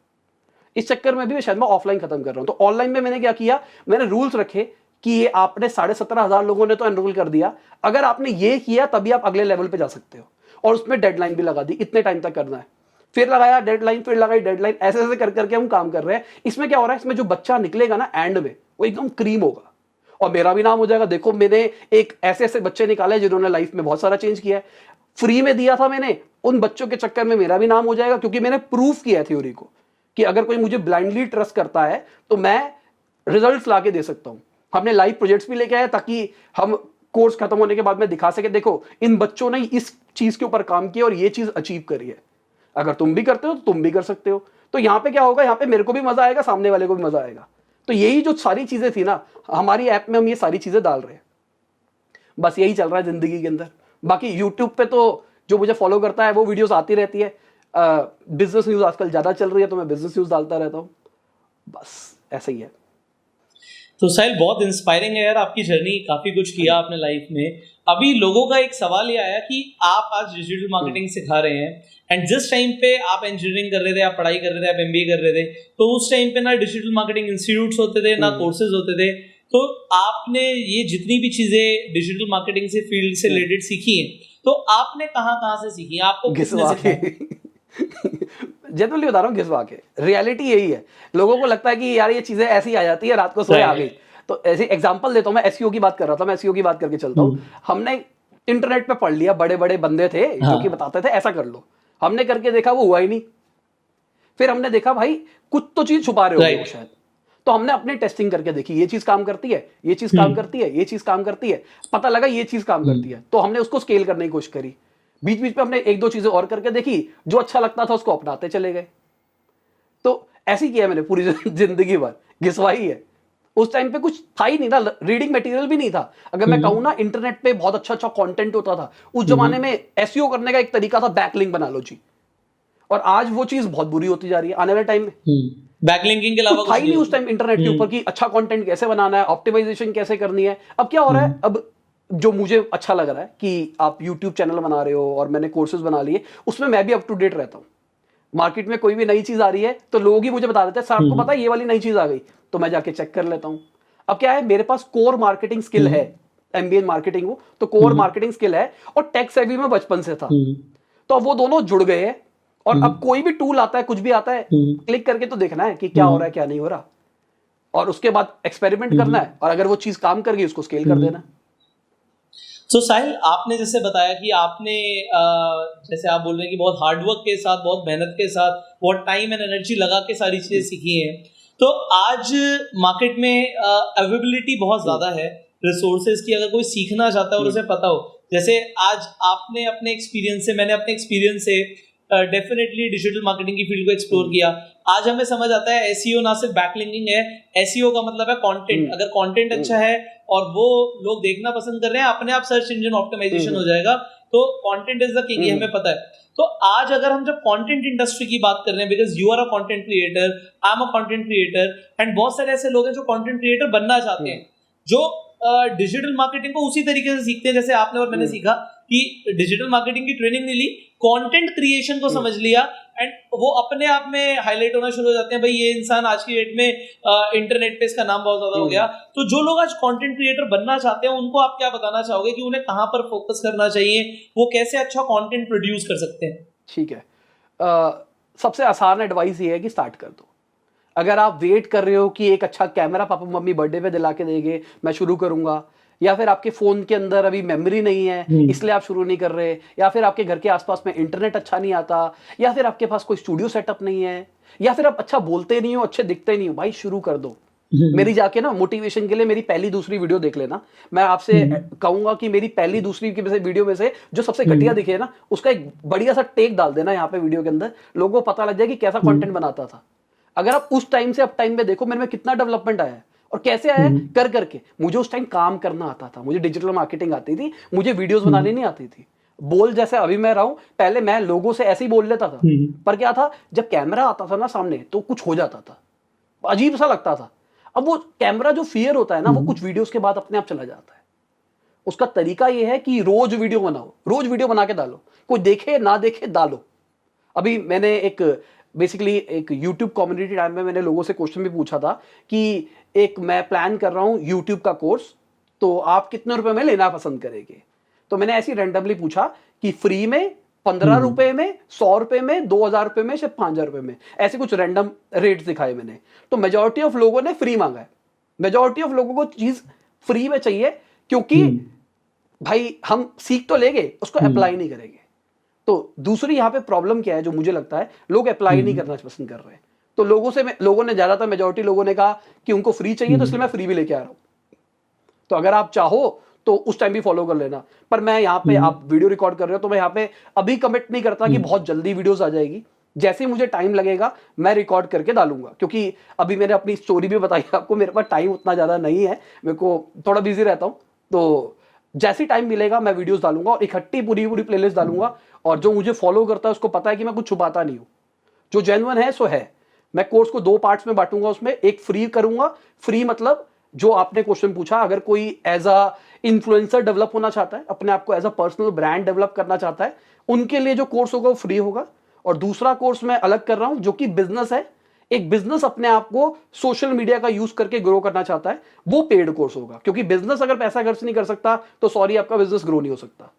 Speaker 3: इस चक्कर में भी शायद मैं ऑफलाइन खत्म कर रहा हूं। तो ऑनलाइन में मैंने क्या किया, मैंने रूल्स रखे कि ये आपने 17,500 लोगों ने तो एनरोल कर दिया, अगर आपने ये किया तभी आप अगले लेवल पे जा सकते हो। और उसमें डेडलाइन भी लगा दी, इतने टाइम तक करना है, फिर लगाया डेडलाइन, फिर लगाई डेडलाइन, ऐसे ऐसे कर करके हम काम कर रहे हैं। इसमें क्या हो रहा है, इसमें जो बच्चा निकलेगा ना एंड में, वो एकदम क्रीम होगा और मेरा भी नाम हो जाएगा। देखो मैंने एक ऐसे ऐसे बच्चे निकाले जिन्होंने लाइफ में बहुत सारा चेंज किया है, फ्री में दिया था मैंने, उन बच्चों के चक्कर में मेरा भी नाम हो जाएगा, क्योंकि मैंने प्रूफ किया है थ्योरी को कि अगर कोई मुझे ब्लाइंडली ट्रस्ट करता है तो मैं रिजल्ट्स ला के दे सकता हूं। हमने लाइव प्रोजेक्ट्स भी लेके आए ताकि हम कोर्स खत्म होने के बाद में दिखा सके, देखो इन बच्चों ने इस चीज के ऊपर काम किया और ये चीज अचीव करी है, अगर तुम भी करते हो तो तुम भी कर सकते हो। तो यहां पे क्या होगा, यहां पे मेरे को भी मजा आएगा, सामने वाले को भी मजा आएगा। तो यही जो सारी चीजें थी ना हमारी ऐप में, हम ये सारी चीजें डाल रहे हैं, बस यही चल रहा है जिंदगी के अंदर। बाकी यूट्यूब पे तो जो मुझे फॉलो करता है वो वीडियोस आती रहती है, बिजनेस न्यूज आजकल ज्यादा चल रही है तो मैं बिजनेस न्यूज डालता रहता हूँ, बस ऐसा ही है।
Speaker 2: तो साहिल बहुत इंस्पायरिंग है यार, आपकी जर्नी, काफी कुछ किया आपने लाइफ में। अभी लोगों का एक सवाल ये आया कि आप आज डिजिटल मार्केटिंग सिखा रहे हैं, एंड जिस टाइम पे आप इंजीनियरिंग कर रहे थे, आप पढ़ाई कर रहे थे, आप MBA कर रहे थे, तो उस टाइम पे ना डिजिटल मार्केटिंग इंस्टीट्यूट्स होते थे, ना कोर्सेज होते थे। तो आपने ये जितनी भी चीजें डिजिटल मार्केटिंग से फील्ड से रिलेटेड सीखी हैं, तो आपने कहाँ से सीखी, आपको किसने सिखाया?
Speaker 3: जनरली बता रहा हूँ, घिसवा के। रियलिटी यही है, लोगों को लगता है कि यार ये चीजें ऐसी आ जाती है, रात को सोए आ गई। तो ऐसे एग्जांपल देता हूँ, मैं SEO की बात कर रहा था, मैं SEO की बात करके चलता हूँ। हमने इंटरनेट पे पढ़ लिया, बड़े बड़े बंदे थे जो कि बताते थे ऐसा कर लो, हमने करके देखा वो हुआ ही नहीं। फिर हमने देखा भाई कुछ तो चीज छुपा रहे हो शायद, तो हमने अपने टेस्टिंग करके देखी, ये चीज काम करती है, ये चीज काम करती है, ये चीज काम करती है, पता लगा ये चीज काम करती है, तो हमने उसको स्केल करने की कोशिश करी। बीच बीच में हमने 1-2 चीजें और करके देखी, जो अच्छा लगता था उसको अपनाते चले गए। तो ऐसे ही किया मैंने पूरी जिंदगी भर, घिसवाई है। उस टाइम पे कुछ था ही नहीं ना, रीडिंग मटेरियल भी नहीं था। अगर मैं कहूं ना, इंटरनेट पे बहुत अच्छा कंटेंट होता था उस जमाने में। SEO करने का एक तरीका था, बैकलिंक बना लो जी, और आज वो चीज बहुत बुरी होती जा रही है आने वाले टाइम में।
Speaker 2: बैकलिंकिंग के अलावा
Speaker 3: था ही नहीं उस टाइम इंटरनेट के ऊपर कि अच्छा कंटेंट कैसे बनाना है, ऑप्टिमाइजेशन कैसे करनी है। अब क्या हो रहा है, अब जो मुझे अच्छा लग रहा है कि आप YouTube चैनल बना रहे हो और मैंने कोर्सेज बना लिए, उसमें मैं भी अप टू डेट रहता हूँ। मार्केट में कोई भी नई चीज आ रही है तो लोग ही मुझे बता देते हैं, सर आपको पता है ये वाली नई चीज आ गई, तो मैं जाके चेक कर लेता हूँ। अब क्या है, मेरे पास कोर मार्केटिंग स्किल है, MBA मार्केटिंग हो तो कोर मार्केटिंग स्किल है, और टेक सेवी में बचपन से था, तो अब वो दोनों जुड़ गए हैं। और अब कोई भी टूल आता है, कुछ भी आता है, क्लिक करके तो देखना है कि क्या हो रहा है क्या नहीं हो रहा, और उसके बाद एक्सपेरिमेंट करना है, और अगर वो चीज काम कर गई उसको स्केल कर देना।
Speaker 2: तो साहिल, आपने जैसे बताया कि आपने जैसे आप बोल रहे हैं कि बहुत हार्डवर्क के साथ, बहुत मेहनत के साथ, बहुत टाइम एंड एनर्जी लगा के सारी चीजें सीखी हैं, तो आज मार्केट में अवेलेबिलिटी बहुत ज्यादा है रिसोर्सेज की, अगर कोई सीखना चाहता है और उसे पता हो, जैसे आज आपने अपने एक्सपीरियंस से, मैंने अपने एक्सपीरियंस से डेफिनेटली डिजिटल मार्केटिंग की फील्ड को एक्सप्लोर किया। आज हमें समझ आता है SEO ना सिर्फ बैकलिंकिंग है, SEO का मतलब है कंटेंट। अगर कंटेंट अच्छा है और वो लोग देखना पसंद कर रहे हैं, अपने आप सर्च इंजन ऑप्टिमाइजेशन हो जाएगा। तो कंटेंट इज द किंग, ये हमें पता है। तो आज अगर हम जब कंटेंट इंडस्ट्री की बात कर रहे हैं, because you are a content creator, I am a content creator, and बहुत सारे ऐसे लोग हैं जो कंटेंट क्रिएटर बनना चाहते हैं, जो डिजिटल मार्केटिंग को उसी तरीके से सीखते हैं जैसे आपने और मैंने सीखा, कि डिजिटल मार्केटिंग की ट्रेनिंग नहीं ली, कंटेंट क्रिएशन को समझ लिया, एंड वो अपने आप में हाईलाइट होना शुरू हो जाते हैं। भाई ये इंसान आज की डेट में इंटरनेट पे इसका नाम बहुत ज्यादा हो गया। तो जो लोग आज कंटेंट क्रिएटर बनना चाहते हैं, उनको आप क्या बताना चाहोगे कि उन्हें कहां पर फोकस करना चाहिए, वो कैसे अच्छा कंटेंट प्रोड्यूस कर सकते हैं?
Speaker 3: ठीक है, सबसे आसान एडवाइस ये है कि स्टार्ट कर दो। अगर आप वेट कर रहे हो कि एक अच्छा कैमरा पापा मम्मी बर्थडे पे दिला के देंगे मैं शुरू करूंगा, या फिर आपके फोन के अंदर अभी मेमोरी नहीं है इसलिए आप शुरू नहीं कर रहे, या फिर आपके घर के आसपास में इंटरनेट अच्छा नहीं आता, या फिर आपके पास कोई स्टूडियो सेटअप नहीं है, या फिर आप अच्छा बोलते नहीं हो, अच्छे दिखते नहीं हो, भाई शुरू कर दो। मेरी जाके ना मोटिवेशन के लिए मेरी पहली दूसरी वीडियो देख लेना। मैं आपसे कहूंगा कि मेरी पहली दूसरी की वीडियो में से जो सबसे घटिया दिखे ना उसका एक बढ़िया सा टेक डाल देना यहाँ पे वीडियो के अंदर, लोगों को पता लग जाए कि कैसा कंटेंट बनाता था। अगर आप उस टाइम से अब टाइम में देखो मेरे में कितना डेवलपमेंट आया है और कैसे आया है, कर करके। मुझे उस टाइम काम करना आता था, मुझे डिजिटल मार्केटिंग आती थी, मुझे वीडियोस बनानी नहीं आती थी। बोल जैसे अभी मैं रहा हूं, पहले मैं लोगों से ऐसे ही बोल लेता था, पर क्या था जब कैमरा आता था ना सामने तो कुछ हो जाता था, अजीब सा लगता था। अब वो कैमरा जो फियर होता है ना वो कुछ वीडियोस के बाद अपने आप चला जाता है। उसका तरीका ये है कि रोज वीडियो बनाओ, रोज वीडियो बना के डालो, कोई देखे ना देखे डालो। अभी मैंने एक बेसिकली एक YouTube कम्युनिटी टाइम में मैंने लोगों से क्वेश्चन भी पूछा था कि एक मैं प्लान कर रहा हूं YouTube का कोर्स, तो आप कितने रुपए में लेना पसंद करेंगे। तो मैंने ऐसे रैंडमली पूछा कि फ्री में, 15 रुपए में, 100 रुपए में, 2000 रुपए में, सिर्फ 5000 रुपए में, ऐसे कुछ रैंडम रेट्स दिखाए मैंने। तो मेजॉरिटी ऑफ लोगों ने फ्री मांगा है। मेजॉरिटी ऑफ लोगों को चीज फ्री में चाहिए, क्योंकि भाई हम सीख तो लेंगे, उसको अप्लाई नहीं करेंगे। तो दूसरी यहाँ पे प्रॉब्लम क्या है जो मुझे लगता है, लोग अप्लाई नहीं करना पसंद कर रहे हैं। तो लोगों ने ज्यादातर मेजॉरिटी लोगों ने कहा कि उनको फ्री चाहिए, तो इसलिए मैं फ्री भी लेके आ रहा हूं। तो अगर आप चाहो तो उस टाइम भी फॉलो कर लेना। पर मैं यहाँ पे, आप वीडियो रिकॉर्ड कर रहे हो तो मैं यहाँ पे अभी कमिट नहीं करता कि बहुत जल्दी वीडियोस आ जाएगी। जैसे ही मुझे टाइम लगेगा मैं रिकॉर्ड करके डालूंगा, क्योंकि अभी मैंने अपनी स्टोरी भी बताई आपको, मेरे पास टाइम उतना ज्यादा नहीं है, मेरे को थोड़ा बिजी रहता हूँ। तो जैसे टाइम मिलेगा मैं वीडियोस डालूंगा और इकट्ठी पूरी प्लेलिस्ट डालूंगा। और जो मुझे फॉलो करता है उसको पता है कि मैं कुछ छुपाता नहीं हूँ, जो जेन्युइन है सो है। मैं कोर्स को 2 पार्ट्स में बांटूंगा, उसमें एक फ्री करूंगा। फ्री मतलब जो आपने क्वेश्चन पूछा, अगर कोई एज अ इन्फ्लुएंसर डेवलप होना चाहता है, अपने आप को as a personal brand develop करना चाहता है, उनके लिए जो कोर्स होगा वो फ्री होगा। और दूसरा कोर्स मैं अलग कर रहा हूं जो कि बिजनेस है, एक बिजनेस अपने आप को सोशल मीडिया का यूज करके ग्रो करना चाहता है, वो पेड कोर्स होगा। क्योंकि बिजनेस अगर पैसा खर्च नहीं कर सकता तो सॉरी, आपका बिजनेस ग्रो नहीं हो सकता।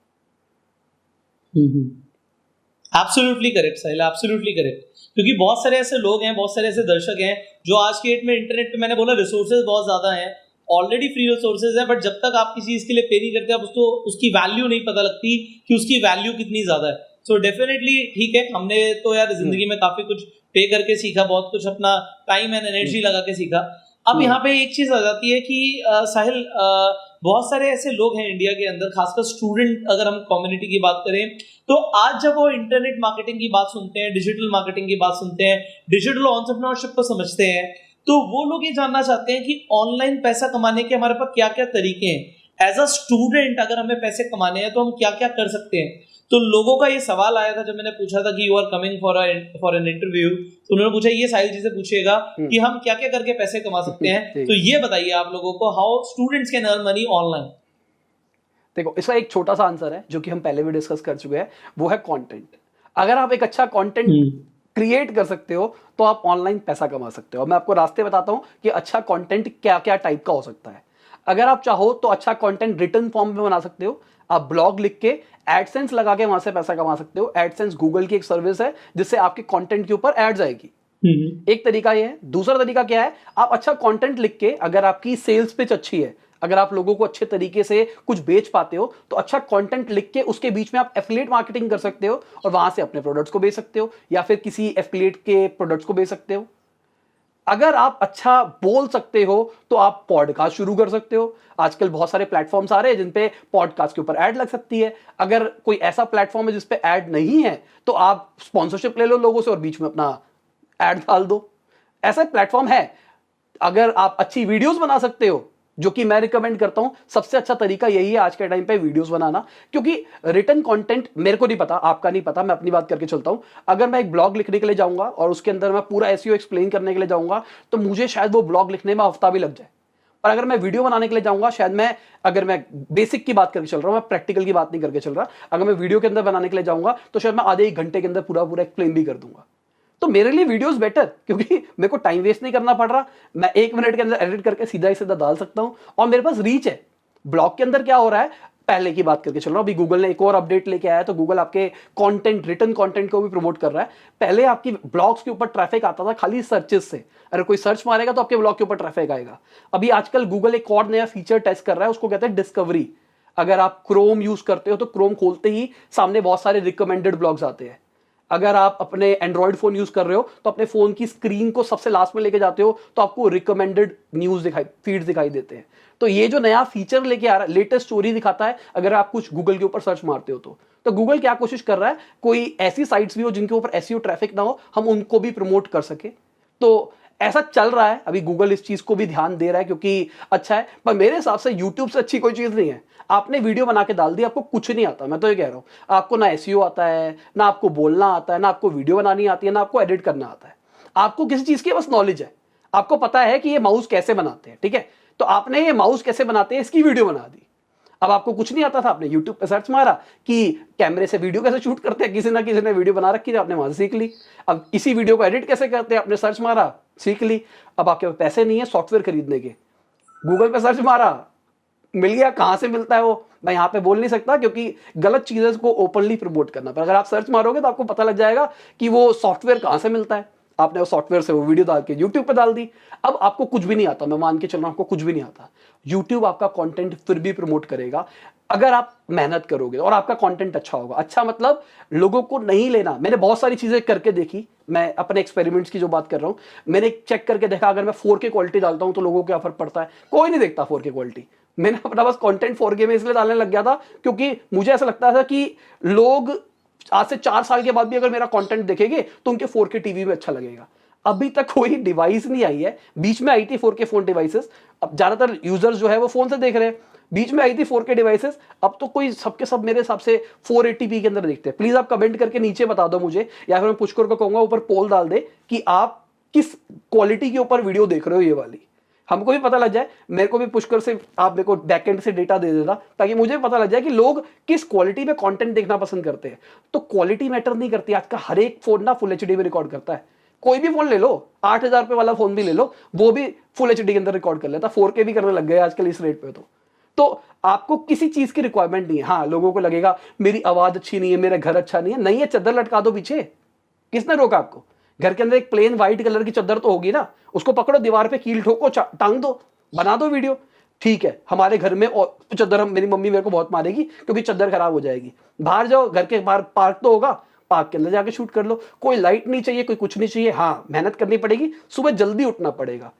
Speaker 2: एब्सोल्युटली करेक्ट साहिल, एब्सोल्युटली करेक्ट। क्योंकि बहुत सारे ऐसे लोग हैं, बहुत सारे ऐसे दर्शक हैं जो आज की डेट में इंटरनेट पे, मैंने बोला रिसोर्सेज बहुत ज्यादा हैं, ऑलरेडी फ्री रिसोर्सेज है, बट जब तक आप किसी चीज के लिए पे नहीं करते, आप उसको उसकी वैल्यू नहीं पता लगती कि उसकी वैल्यू कितनी ज्यादा है। सो डेफिनेटली ठीक है, हमने तो यार जिंदगी में काफी कुछ पे करके सीखा, बहुत कुछ अपना टाइम एंड एनर्जी लगा के सीखा। अब यहाँ पे एक चीज आ जाती है कि साहिल, बहुत सारे ऐसे लोग हैं इंडिया के अंदर, खासकर स्टूडेंट अगर हम कम्युनिटी की बात करें, तो आज जब वो इंटरनेट मार्केटिंग की बात सुनते हैं, डिजिटल मार्केटिंग की बात सुनते हैं, डिजिटल एंटरप्रेन्योरशिप को समझते हैं, तो वो लोग ये जानना चाहते हैं कि ऑनलाइन पैसा कमाने के हमारे पास क्या क्या तरीके हैं। एज अ स्टूडेंट अगर हमें पैसे कमाने हैं तो हम क्या क्या कर सकते हैं। तो लोगों का ये सवाल आया था जब मैंने पूछा था कि you are coming for an interview, तो उन्होंने पूछा ये सारी चीजें पूछिएगा कि हम क्या क्या करके पैसे कमा सकते हैं। तो ये बताइए आप लोगों को, how students can earn money online.
Speaker 3: देखो, इसका एक छोटा सा आंसर है जो कि हम पहले भी डिस्कस कर चुके हैं, वो है कंटेंट। अगर आप एक अच्छा कंटेंट क्रिएट कर सकते हो तो आप ऑनलाइन पैसा कमा सकते हो। मैं आपको रास्ते बताता हूं कि अच्छा कंटेंट क्या क्या टाइप का हो सकता है। अगर आप चाहो तो अच्छा कंटेंट रिटन फॉर्म में बना सकते हो। आप ब्लॉग लिख के एडसेंस लगा के वहां से पैसा कमा सकते हो। एडसेंस गूगल की एक सर्विस है जिससे आपके कंटेंट के ऊपर एड्स आएगी। एक तरीका ये है। दूसरा तरीका क्या है, आप अच्छा कंटेंट लिख के, अगर आपकी सेल्स पिच अच्छी है, अगर आप लोगों को अच्छे तरीके से कुछ बेच पाते हो, तो अच्छा कंटेंट लिख के उसके बीच में आप एफिलिएट मार्केटिंग कर सकते हो और वहां से अपने प्रोडक्ट्स को बेच सकते हो या फिर किसी एफिलिएट के प्रोडक्ट्स को बेच सकते हो। अगर आप अच्छा बोल सकते हो तो आप पॉडकास्ट शुरू कर सकते हो। आजकल बहुत सारे प्लेटफॉर्म्स आ रहे हैं जिन पे पॉडकास्ट के ऊपर ऐड लग सकती है। अगर कोई ऐसा प्लेटफॉर्म है जिस पे ऐड नहीं है तो आप स्पॉन्सरशिप ले लो लोगों से और बीच में अपना ऐड डाल दो। ऐसा प्लेटफॉर्म है। अगर आप अच्छी वीडियोस बना सकते हो, जो कि मैं रिकमेंड करता हूं, सबसे अच्छा तरीका यही है आज के टाइम पे वीडियोस बनाना। क्योंकि रिटन कंटेंट मेरे को नहीं पता, आपका नहीं पता, मैं अपनी बात करके चलता हूं। अगर मैं एक ब्लॉग लिखने के लिए जाऊंगा और उसके अंदर मैं पूरा एसईओ एक्सप्लेन करने के लिए जाऊंगा तो मुझे शायद वो ब्लॉग लिखने में हफ्ता भी लग जाए। और अगर मैं वीडियो बनाने के लिए जाऊंगा, शायद अगर मैं बेसिक की बात करके चल रहा हूं, मैं प्रैक्टिकल की बात नहीं करके चल रहा, अगर मैं वीडियो के अंदर बनाने के लिए जाऊंगा तो शायद मैं आधे 1 घंटे के अंदर पूरा एक्सप्लेन भी कर दूंगा। तो मेरे लिए वीडियोस बेटर, क्योंकि मेरे को टाइम वेस्ट नहीं करना पड़ रहा। मैं 1 मिनट के अंदर एडिट करके सीधा ही सीधा डाल सकता हूं और मेरे पास रीच है। ब्लॉग के अंदर क्या हो रहा है, पहले की बात करके चल रहा हूं। अभी गूगल ने एक और अपडेट लेके आया है, तो गूगल आपके कंटेंट, रिटन कंटेंट को भी प्रमोट कर रहा है। पहले आपकी ब्लॉग्स के ऊपर ट्रैफिक आता था खाली सर्चेस से, अगर कोई सर्च मारेगा तो आपके ब्लॉग के ऊपर ट्रैफिक आएगा। अभी आजकल गूगल एक और नया फीचर टेस्ट कर रहा है, उसको कहते हैं डिस्कवरी। अगर आप क्रोम यूज करते हो तो क्रोम खोलते ही सामने बहुत सारे रिकमेंडेड ब्लॉग्स आते हैं। अगर आप अपने एंड्रॉइड फोन यूज कर रहे हो तो अपने फोन की स्क्रीन को सबसे लास्ट में लेके जाते हो तो आपको रिकमेंडेड न्यूज फीड्स दिखाई देते हैं। तो ये जो नया फीचर लेके आ रहा है, लेटेस्ट स्टोरी दिखाता है अगर आप कुछ गूगल के ऊपर सर्च मारते हो तो गूगल क्या कोशिश कर रहा है, कोई ऐसी साइट्स भी हो जिनके ऊपर एसईओ ट्रैफिक ना हो, हम उनको भी प्रमोट कर सके। तो ऐसा चल रहा है, अभी गूगल इस चीज को भी ध्यान दे रहा है क्योंकि अच्छा है। पर मेरे हिसाब से यूट्यूब से अच्छी कोई चीज नहीं है। आपने वीडियो बना के डाल दी, आपको कुछ नहीं आता, मैं तो ये कह रहा हूं, आपको ना एसईओ आता है, ना आपको बोलना आता है, ना आपको वीडियो बनानी आती है, ना आपको एडिट करना आता है। आपको किसी चीज की बस नॉलेज है, आपको पता है कि ये माउस कैसे बनाते हैं, ठीक है, तो आपने ये माउस कैसे बनाते हैं इसकी वीडियो बना दी। अब आपको कुछ नहीं आता था, आपने YouTube पे सर्च मारा कि कैमरे से वीडियो कैसे शूट करते हैं, किसी ना किसी ने वीडियो बना रखी थी, आपने वहां से सीख ली। अब इसी वीडियो को एडिट कैसे करते हैं, आपने सर्च मारा, सीख ली। अब आपके पास पैसे नहीं है सॉफ्टवेयर खरीदने के, गूगल पे सर्च मारा, मिल गया। कहां से मिलता है वो मैं यहां पे बोल नहीं सकता क्योंकि गलत चीजें को ओपनली प्रमोट करना, पर अगर आप सर्च मारोगे तो आपको पता लग जाएगा कि वो सॉफ्टवेयर कहां से मिलता है। आपने वो सॉफ्टवेयर से वो वीडियो डाल के यूट्यूब पे डाल दी। अब आपको कुछ भी नहीं आता, मैं मान के चल रहा हूं आपको कुछ भी नहीं आता, यूट्यूब आपका कंटेंट फिर भी प्रमोट करेगा अगर आप मेहनत करोगे और आपका कंटेंट अच्छा होगा। अच्छा मतलब लोगों को नहीं लेना। मैंने बहुत सारी चीजें करके देखी, मैं अपने एक्सपेरिमेंट्स की जो बात कर रहा हूं, मैंने चेक करके देखा अगर मैं 4K क्वालिटी डालता हूं तो लोगों को क्या फर्क पड़ता है, कोई नहीं देखता 4K क्वालिटी। मैंने अपना बस कंटेंट 4K में इसलिए डालने लग गया था क्योंकि मुझे ऐसा लगता था कि लोग आज से 4 साल के बाद भी अगर मेरा कंटेंट देखेंगे तो उनके 4K टीवी में अच्छा लगेगा। अभी तक कोई डिवाइस नहीं आई है, बीच में आई थी 4K फोन डिवाइसेस, अब ज्यादातर यूजर्स जो है वो फोन से देख रहे हैं। बीच में आई थी 4K डिवाइसेस, अब तो कोई सबके सब मेरे हिसाब से 480p के अंदर देखते हैं। प्लीज आप कमेंट करके नीचे बता दो मुझे, या फिर मैं पुष्कर को कहूंगा ऊपर पोल डाल दे कि आप किस क्वालिटी के ऊपर वीडियो देख रहे हो। ये वाली हमको भी पता लग जाए, मेरे को भी पुष्कर से आप मेरे को बैकएंड से डेटा दे देना ताकि मुझे पता लग जाए कि लोग किस क्वालिटी में कंटेंट देखना पसंद करते हैं। तो क्वालिटी मैटर नहीं करती, आज का हर एक फोन ना फुल एचडी में रिकॉर्ड करता है। कोई भी फोन ले लो, 8,000 रुपए वाला फोन भी ले लो, वो भी फुल एचडी के अंदर रिकॉर्ड कर लेता, 4K भी करने लग गए आजकल इस रेट पे। तो आपको किसी चीज की रिक्वायरमेंट नहीं है। हाँ, लोगों को लगेगा मेरी आवाज अच्छी नहीं है, मेरा घर अच्छा नहीं है, नहीं है, चद्दर लटका दो पीछे, किसने रोका आपको? घर के अंदर एक प्लेन व्हाइट कलर की चद्दर तो होगी ना, उसको पकड़ो, दीवार पे कील ठोको, टांग दो, बना दो वीडियो। ठीक है, हमारे घर में और चद्दर, मेरी मम्मी मेरे को बहुत मारेगी क्योंकि चद्दर खराब हो जाएगी। बाहर जाओ, घर के बाहर पार्क तो होगा, पार्क के अंदर जाके शूट कर लो। कोई लाइट नहीं चाहिए, कोई कुछ नहीं चाहिए। हाँ, मेहनत करनी पड़ेगी, सुबह जल्दी उठना पड़ेगा।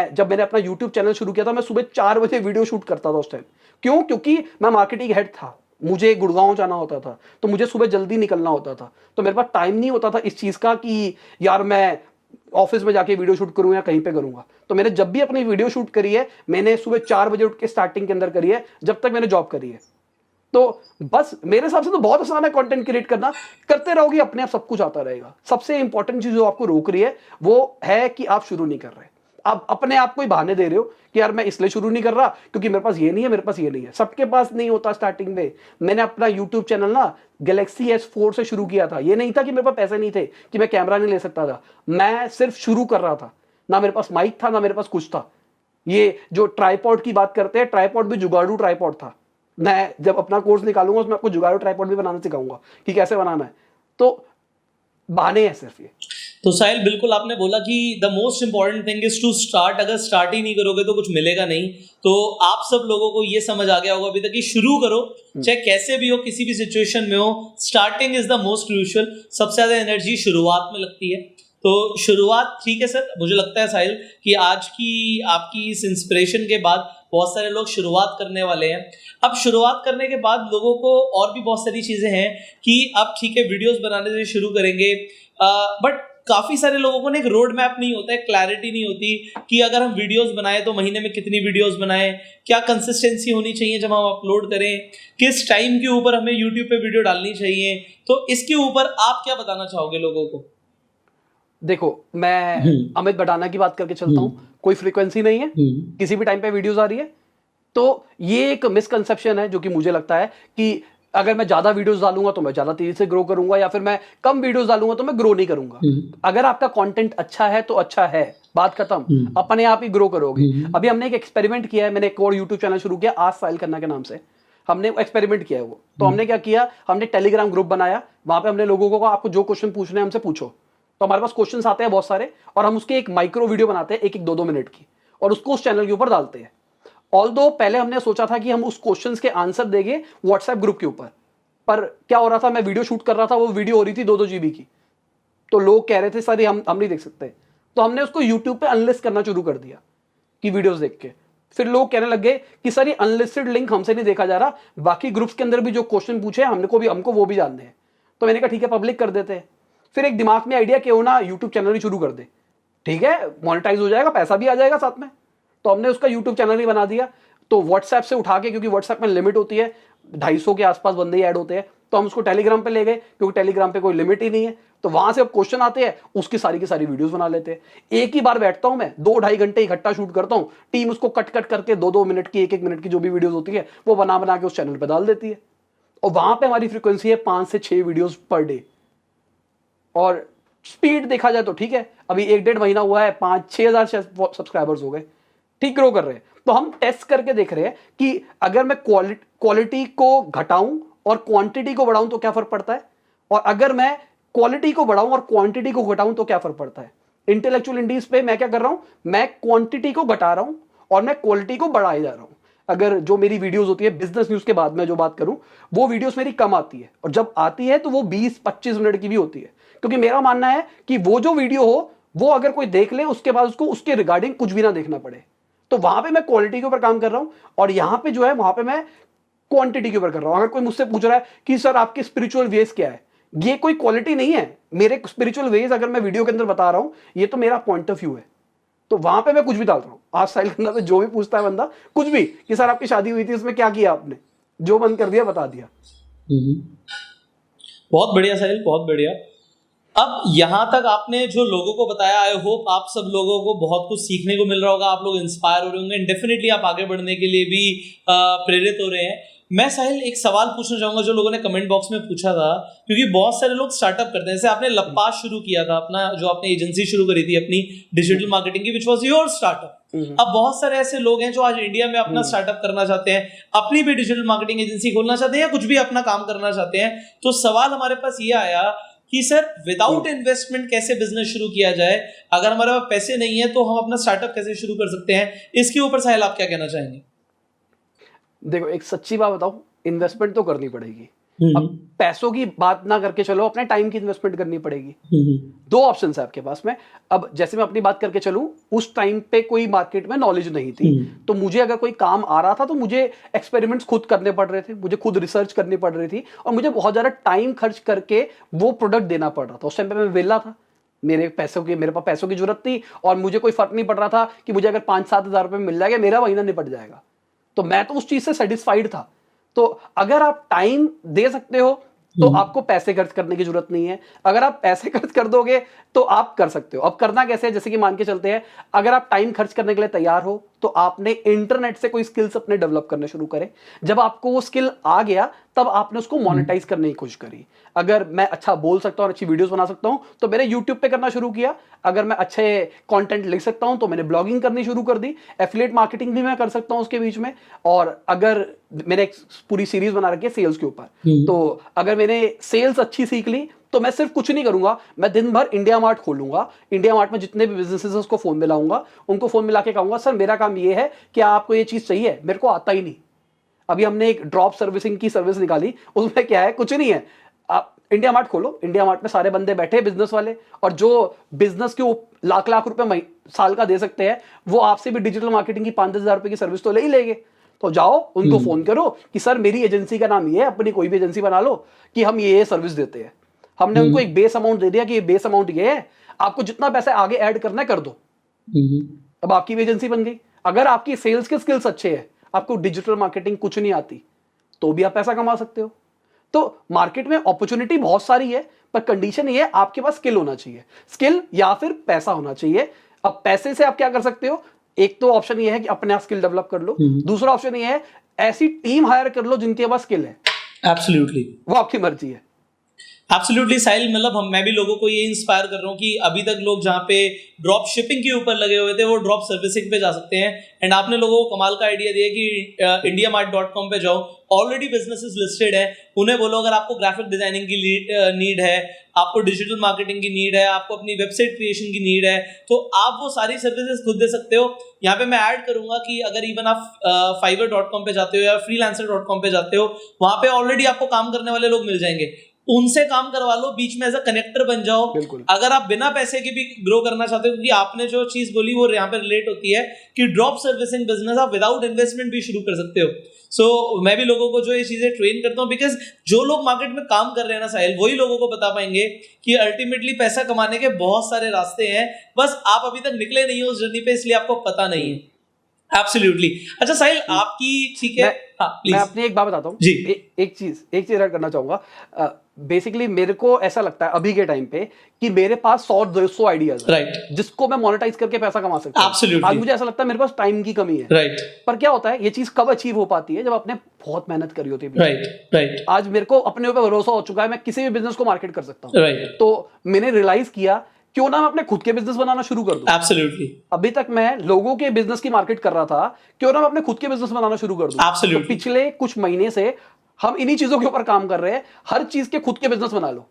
Speaker 3: जब मैंने अपना यूट्यूब चैनल शुरू किया था, मैं सुबह 4 बजे वीडियो शूट करता था उस टाइम। क्यों? क्योंकि मैं मार्केटिंग हेड था, मुझे गुड़गांव जाना होता था, तो मुझे सुबह जल्दी निकलना होता था, तो मेरे पास टाइम नहीं होता था इस चीज का कि यार मैं ऑफिस में जाके वीडियो शूट करूं या कहीं पे करूंगा। तो मैंने जब भी अपनी वीडियो शूट करी है, मैंने सुबह 4 बजे उठ के स्टार्टिंग के अंदर करी है, जब तक मैंने जॉब करी है। तो बस मेरे हिसाब से तो बहुत आसान है कंटेंट क्रिएट करना, करते रहोगे अपने आप सब कुछ आता रहेगा। सबसे इंपॉर्टेंट चीज जो आपको रोक रही है वो है कि आप शुरू नहीं कर रहे। आप अपने आप को ही बहाने दे रहे हो कि यार मैं इसलिए शुरू नहीं कर रहा क्योंकि मेरे पास ये नहीं है, मेरे पास ये नहीं है। सबके पास नहीं होता स्टार्टिंग में। मैंने अपना यूट्यूब चैनल ना गैलेक्सी S4 से शुरू किया था। ये नहीं था कि मेरे पास पैसे नहीं थे, कि मैं कैमरा नहीं ले सकता था, मैं सिर्फ शुरू कर रहा था। ना मेरे पास माइक था, ना मेरे पास कुछ था। ये जो ट्राइपॉड की बात करते हैं, ट्राइपॉड भी जुगाड़ू ट्राइपॉड था। मैं जब अपना कोर्स निकालूंगा उसमें आपको जुगाड़ू ट्राइपॉड भी बनाना सिखाऊंगा कि कैसे बनाना है। तो बहाने हैं सिर्फ ये।
Speaker 2: तो साहिल, बिल्कुल आपने बोला कि the most important thing is to start. अगर स्टार्ट ही नहीं करोगे तो कुछ मिलेगा नहीं। तो आप सब लोगों को ये समझ आ गया होगा अभी तक कि शुरू करो, चाहे कैसे भी हो, किसी भी सिचुएशन में हो। Starting is the most crucial. सबसे ज्यादा एनर्जी शुरुआत में लगती है। तो शुरुआत, ठीक है सर, मुझे लगता है साहिल कि आज की आपकी इस इंस्पिरेशन के बाद बहुत सारे लोग शुरुआत करने वाले हैं। अब शुरुआत करने के बाद लोगों को और भी बहुत सारी चीजें हैं कि अब ठीक है वीडियोस बनाने से शुरू करेंगे, बट काफी सारे लोगों को ना एक रोड मैप नहीं होता है, क्लैरिटी नहीं होती कि अगर हम वीडियोस बनाए तो महीने में कितनी वीडियोस बनाएं, क्या कंसिस्टेंसी होनी चाहिए जब हम अपलोड करें, किस टाइम के ऊपर हमें यूट्यूब पे वीडियो डालनी चाहिए। तो इसके ऊपर आप क्या बताना चाहोगे लोगों को?
Speaker 3: देखो, मैं अमित बटाना की बात करके चलता हूँ। कोई फ्रीक्वेंसी नहीं है, किसी भी टाइम पे वीडियोस आ रही है। तो ये एक मिसकंसेप्शन है जो कि मुझे लगता है कि अगर मैं ज्यादा वीडियोस डालूंगा तो मैं ज्यादा तेजी से ग्रो करूंगा, या फिर मैं कम वीडियोस डालूंगा तो मैं ग्रो नहीं करूंगा। अगर आपका कंटेंट अच्छा है तो अच्छा है, बात खत्म। अपने आप ही ग्रो करोगे। अभी हमने एक एक्सपेरिमेंट किया है, मैंने एक और यूट्यूब चैनल शुरू किया, आज साहिल खन्ना के नाम से। हमने एक्सपेरिमेंट किया है वो। तो हमने क्या किया, हमने टेलीग्राम ग्रुप बनाया, वहां पे हमने लोगों को कहा आपको जो क्वेश्चन पूछने हैं हमसे पूछो। तो हमारे पास क्वेश्चंस आते हैं बहुत सारे, और हम उसके एक माइक्रो वीडियो बनाते हैं 1-1, 2-2 मिनट की, और उसको उस चैनल के ऊपर डालते हैं। ऑल्दो पहले हमने सोचा था कि हम उस क्वेश्चंस के आंसर देंगे व्हाट्सएप ग्रुप के ऊपर, पर क्या हो रहा था, मैं वीडियो शूट कर रहा था, वो वीडियो हो रही थी 2-2 GB की, तो लोग कह रहे थे सर हम नहीं देख सकते। तो हमने उसको यूट्यूब पे अनलिस्ट करना शुरू कर दिया कि वीडियोस देख के। फिर लोग कहने लग गए कि सर ये अनलिस्टेड लिंक हमसे नहीं देखा जा रहा, बाकी ग्रुप्स के अंदर भी जो क्वेश्चन पूछे हमको वो भी जानने हैं। तो मैंने कहा ठीक है पब्लिक कर देते हैं। फिर एक दिमाग में आइडिया क्यों ना यूट्यूब चैनल ही शुरू कर दे, ठीक है मोनेटाइज हो जाएगा, पैसा भी आ जाएगा साथ में। तो हमने उसका यूट्यूब चैनल ही बना दिया। तो व्हाट्सएप से उठा के, क्योंकि व्हाट्सएप में लिमिट होती है, 250 के आसपास बंदे ही ऐड होते हैं, तो हम उसको टेलीग्राम पे ले गए, क्योंकि टेलीग्राम पे कोई लिमिट ही नहीं है। तो वहां से अब क्वेश्चन आते हैं, उसकी सारी की सारी वीडियोस बना लेते हैं। एक ही बार बैठता हूं मैं, 2-2.5 घंटे इकट्ठा शूट करता हूं, टीम उसको कट करके 2-2 मिनट की, 1-1 मिनट की जो भी वीडियोस होती है वो बना के उस चैनल पे डाल देती है। और वहां पे हमारी फ्रीक्वेंसी है 5 से 6 वीडियोस पर डे। और स्पीड देखा जाए तो ठीक है, अभी 1-1.5 महीना हुआ है, 5-6 हजार सब्सक्राइबर्स हो गए, ठीक ग्रो कर रहे हैं। तो हम टेस्ट करके देख रहे हैं कि अगर मैं क्वालिटी को घटाऊं और क्वांटिटी को बढ़ाऊं तो क्या फर्क पड़ता है, और अगर मैं क्वालिटी को बढ़ाऊं और क्वांटिटी को घटाऊं तो क्या फर्क पड़ता है। इंटेलेक्चुअल इंडीज पे मैं क्या कर रहा हूं, मैं क्वांटिटी को घटा रहा हूं और मैं क्वालिटी को बढ़ाए जा रहा हूं। अगर जो मेरी वीडियोस होती है बिजनेस न्यूज के बाद में जो बात करूं, वो वीडियोस मेरी कम आती है, और जब आती है तो वो 20-25 मिनट की भी होती है, क्योंकि मेरा मानना है कि वो जो वीडियो हो वो अगर कोई देख ले उसके बाद उसको उसके रिगार्डिंग कुछ भी ना देखना पड़े। तो वहां पे मैं क्वालिटी के ऊपर काम कर रहा हूं, और यहां पे जो है वहां पे मैं क्वांटिटी के ऊपर कर रहा हूं। अगर कोई मुझसे पूछ रहा है कि सर आपके स्पिरिचुअल वेज क्या है, ये कोई क्वालिटी नहीं है। मेरे स्पिरिचुअल वेज अगर मैं वीडियो के अंदर बता रहा हूं, ये तो मेरा पॉइंट ऑफ व्यू है। तो वहां पे मैं कुछ भी डाल रहा हूं। आज स्टाइल के अंदर जो भी पूछता है बंदा कुछ भी, कि सर आपकी शादी हुई थी उसमें क्या किया आपने, जो बंद कर दिया बता दिया।
Speaker 2: बहुत बढ़िया साहिल, बहुत बढ़िया। अब यहाँ तक आपने जो लोगों को बताया, आई होप आप सब लोगों को बहुत कुछ सीखने को मिल रहा होगा, आप लोग इंस्पायर हो रहे होंगे, डेफिनेटली आप आगे बढ़ने के लिए भी प्रेरित हो रहे हैं। मैं साहिल एक सवाल पूछना चाहूंगा जो लोगों ने कमेंट बॉक्स में पूछा था, क्योंकि बहुत सारे लोग स्टार्टअप करते हैं। जैसे आपने लप्पास शुरू किया था अपना, जो आपने एजेंसी शुरू करी थी अपनी डिजिटल मार्केटिंग की, विच वाज योर स्टार्टअप। अब बहुत सारे ऐसे लोग हैं जो आज इंडिया में अपना स्टार्टअप करना चाहते हैं, अपनी भी डिजिटल मार्केटिंग एजेंसी खोलना चाहते हैं, या कुछ भी अपना काम करना चाहते हैं। तो सवाल हमारे पास ये आया कि सर विदाउट इन्वेस्टमेंट कैसे बिजनेस शुरू किया जाए, अगर हमारे पास पैसे नहीं है तो हम अपना स्टार्टअप कैसे शुरू कर सकते हैं। इसके ऊपर साहिल आप क्या कहना चाहेंगे?
Speaker 3: देखो एक सच्ची बात बताऊं, इन्वेस्टमेंट तो करनी पड़ेगी। अब पैसों की बात ना करके चलो, अपने टाइम की इन्वेस्टमेंट करनी पड़ेगी। 2 ऑप्शंस है आपके पास में। अब जैसे मैं अपनी बात करके चलूं, उस टाइम पे कोई मार्केट में नॉलेज नहीं थी, तो मुझे अगर कोई काम आ रहा था तो मुझे एक्सपेरिमेंट्स खुद करने पड़ रहे थे, मुझे खुद रिसर्च करनी पड़ रही थी, और मुझे बहुत ज्यादा टाइम खर्च करके वो प्रोडक्ट देना पड़ रहा था। उस टाइम पे मैं वेला था, मेरे पास पैसों की जरूरत थी, और मुझे कोई फर्क नहीं पड़ रहा था कि मुझे अगर 5-7 हजार रुपए मिल जाएगा मेरा महीना निपट जाएगा। तो मैं तो उस चीज से सेटिस्फाइड था। तो अगर आप टाइम दे सकते हो तो आपको पैसे खर्च करने की जरूरत नहीं है। अगर आप पैसे खर्च कर दोगे तो आप कर सकते हो। अब करना कैसे है, जैसे कि मान के चलते हैं, अगर आप टाइम खर्च करने के लिए तैयार हो तो आपने इंटरनेट से कोई स्किल्स अपने डेवलप करने शुरू करें। जब आपको वो स्किल आ गया तब आपने उसको मोनेटाइज करने की कोशिश करी। अगर मैं अच्छा बोल सकता हूं और अच्छी वीडियोस बना सकता हूं तो मैंने यूट्यूब पे करना शुरू किया। अगर मैं अच्छे कंटेंट लिख सकता हूं तो मैंने ब्लॉगिंग करनी शुरू कर दी। एफिलिएट मार्केटिंग भी मैं कर सकता हूं उसके बीच में। और अगर मैंने एक पूरी सीरीज बना रखी है सेल्स के ऊपर, तो अगर मैंने सेल्स अच्छी सीख ली तो मैं सिर्फ कुछ नहीं करूंगा, मैं दिन भर इंडिया मार्ट खोलूंगा। इंडिया मार्ट में जितने भी बिजनेसेस है उसको फोन मिलाऊंगा, उनको फोन मिला के कहूंगा सर मेरा काम ये है कि आपको ये चीज चाहिए, मेरे को आता ही नहीं। अभी हमने एक ड्रॉप सर्विसिंग की सर्विस निकाली, उसमें क्या है, कुछ नहीं है। आप इंडिया मार्ट खोलो, इंडिया मार्ट में सारे बंदे बैठे बिजनेस वाले, और जो बिजनेस के लाख रुपए साल का दे सकते हैं, वो आपसे भी डिजिटल मार्केटिंग की 5-10 हजार रुपए की सर्विस तो ले ही लेंगे। तो जाओ उनको फोन करो कि सर मेरी एजेंसी का नाम ये है, अपनी कोई भी एजेंसी बना लो कि हम ये सर्विस देते हैं। हमने उनको एक बेस अमाउंट दे दिया कि ये बेस अमाउंट ये है, आपको जितना पैसा आगे ऐड करना है कर दो। अब आपकी भी एजेंसी बन गई। अगर आपकी सेल्स के स्किल्स अच्छे हैं, आपको डिजिटल मार्केटिंग कुछ नहीं आती, तो भी आप पैसा कमा सकते हो। तो मार्केट में अपॉर्चुनिटी बहुत सारी है, पर कंडीशन ये है आपके पास स्किल होना चाहिए, स्किल या फिर पैसा होना चाहिए। अब पैसे से आप क्या कर सकते हो, एक तो ऑप्शन ये है कि अपने आप स्किल डेवलप कर लो, दूसरा ऑप्शन ये है ऐसी टीम हायर कर लो जिनके पास स्किल है।
Speaker 2: एब्सोल्युटली,
Speaker 3: वो आपकी मर्जी है।
Speaker 2: एब्सोल्युटली साहिल, मतलब मैं भी लोगों को ये इंस्पायर कर रहा हूँ कि अभी तक लोग जहाँ पे ड्रॉप शिपिंग के ऊपर लगे हुए थे वो ड्रॉप सर्विसिंग पे जा सकते हैं। एंड आपने लोगों को कमाल का आइडिया दिया कि indiamart.com पे जाओ, ऑलरेडी बिजनेसेस लिस्टेड है, उन्हें बोलो अगर आपको ग्राफिक डिजाइनिंग की नीड है, आपको डिजिटल मार्केटिंग की नीड है, आपको अपनी वेबसाइट क्रिएशन की नीड है, तो आप वो सारी सर्विसेज खुद दे सकते हो। यहाँ पे मैं ऐड करूंगा कि अगर इवन आप fiverr.com पे जाते हो या freelancer.com पे जाते हो, वहां पे ऑलरेडी आपको काम करने वाले लोग मिल जाएंगे, उनसे काम करवा लो, बीच में एज अ कनेक्टर बन जाओ।
Speaker 3: बिल्कुल।
Speaker 2: अगर आप बिना पैसे के भी ग्रो करना चाहते हो, क्योंकि आपने जो चीज बोली वो यहाँ पे रिलेट होती है कि ड्रॉप सर्विसिंग बिजनेस आप विदाउट इन्वेस्टमेंट भी शुरू कर सकते हो। सो मैं भी लोगों को जो ये चीजें ट्रेन करता हूँ, बिकॉज जो लोग मार्केट में काम कर रहे हैं ना साहिल, वही लोगों को बता पाएंगे कि अल्टीमेटली पैसा कमाने के बहुत सारे रास्ते हैं, बस आप अभी तक निकले नहीं हो उस जर्नी पे, इसलिए आपको पता नहीं है। एब्सोल्युटली। अच्छा साहिल, आपकी ठीक है, हाँ
Speaker 3: मैं अपनी एक बात बताता हूँ
Speaker 2: जी।
Speaker 3: एक चीज ऐड करना चाहूंगा। बेसिकली मेरे को ऐसा लगता है अभी के टाइम पे कि मेरे पास 100-200 आइडियाज है
Speaker 2: राइट,
Speaker 3: जिसको मैं मोनेटाइज करके पैसा कमा सकता हूँ।
Speaker 2: एब्सोल्युटली।
Speaker 3: आज मुझे ऐसा लगता है मेरे पास टाइम की कमी है,
Speaker 2: राइट
Speaker 3: पर क्या होता है ये चीज कब अचीव हो पाती है, जब आपने बहुत मेहनत करी होती है।
Speaker 2: राइट
Speaker 3: आज मेरे को अपने ऊपर भरोसा हो चुका है, मैं किसी भी बिजनेस को मार्केट कर सकता हूँ।
Speaker 2: राइट,
Speaker 3: तो मैंने रियलाइज किया क्यों ना मैं अपने खुद के बिजनेस बनाना शुरू कर दूं।
Speaker 2: एब्सोल्युटली।
Speaker 3: अभी तक मैं लोगों के बिजनेस की मार्केट कर रहा था, क्यों ना मैं अपने खुद के बिजनेस बनाना शुरू कर दूं।
Speaker 2: Absolutely.
Speaker 3: तो पिछले कुछ महीने से हम इन्हीं चीजों के ऊपर काम कर रहे हैं। हर चीज के खुद के बिजनेस बना लो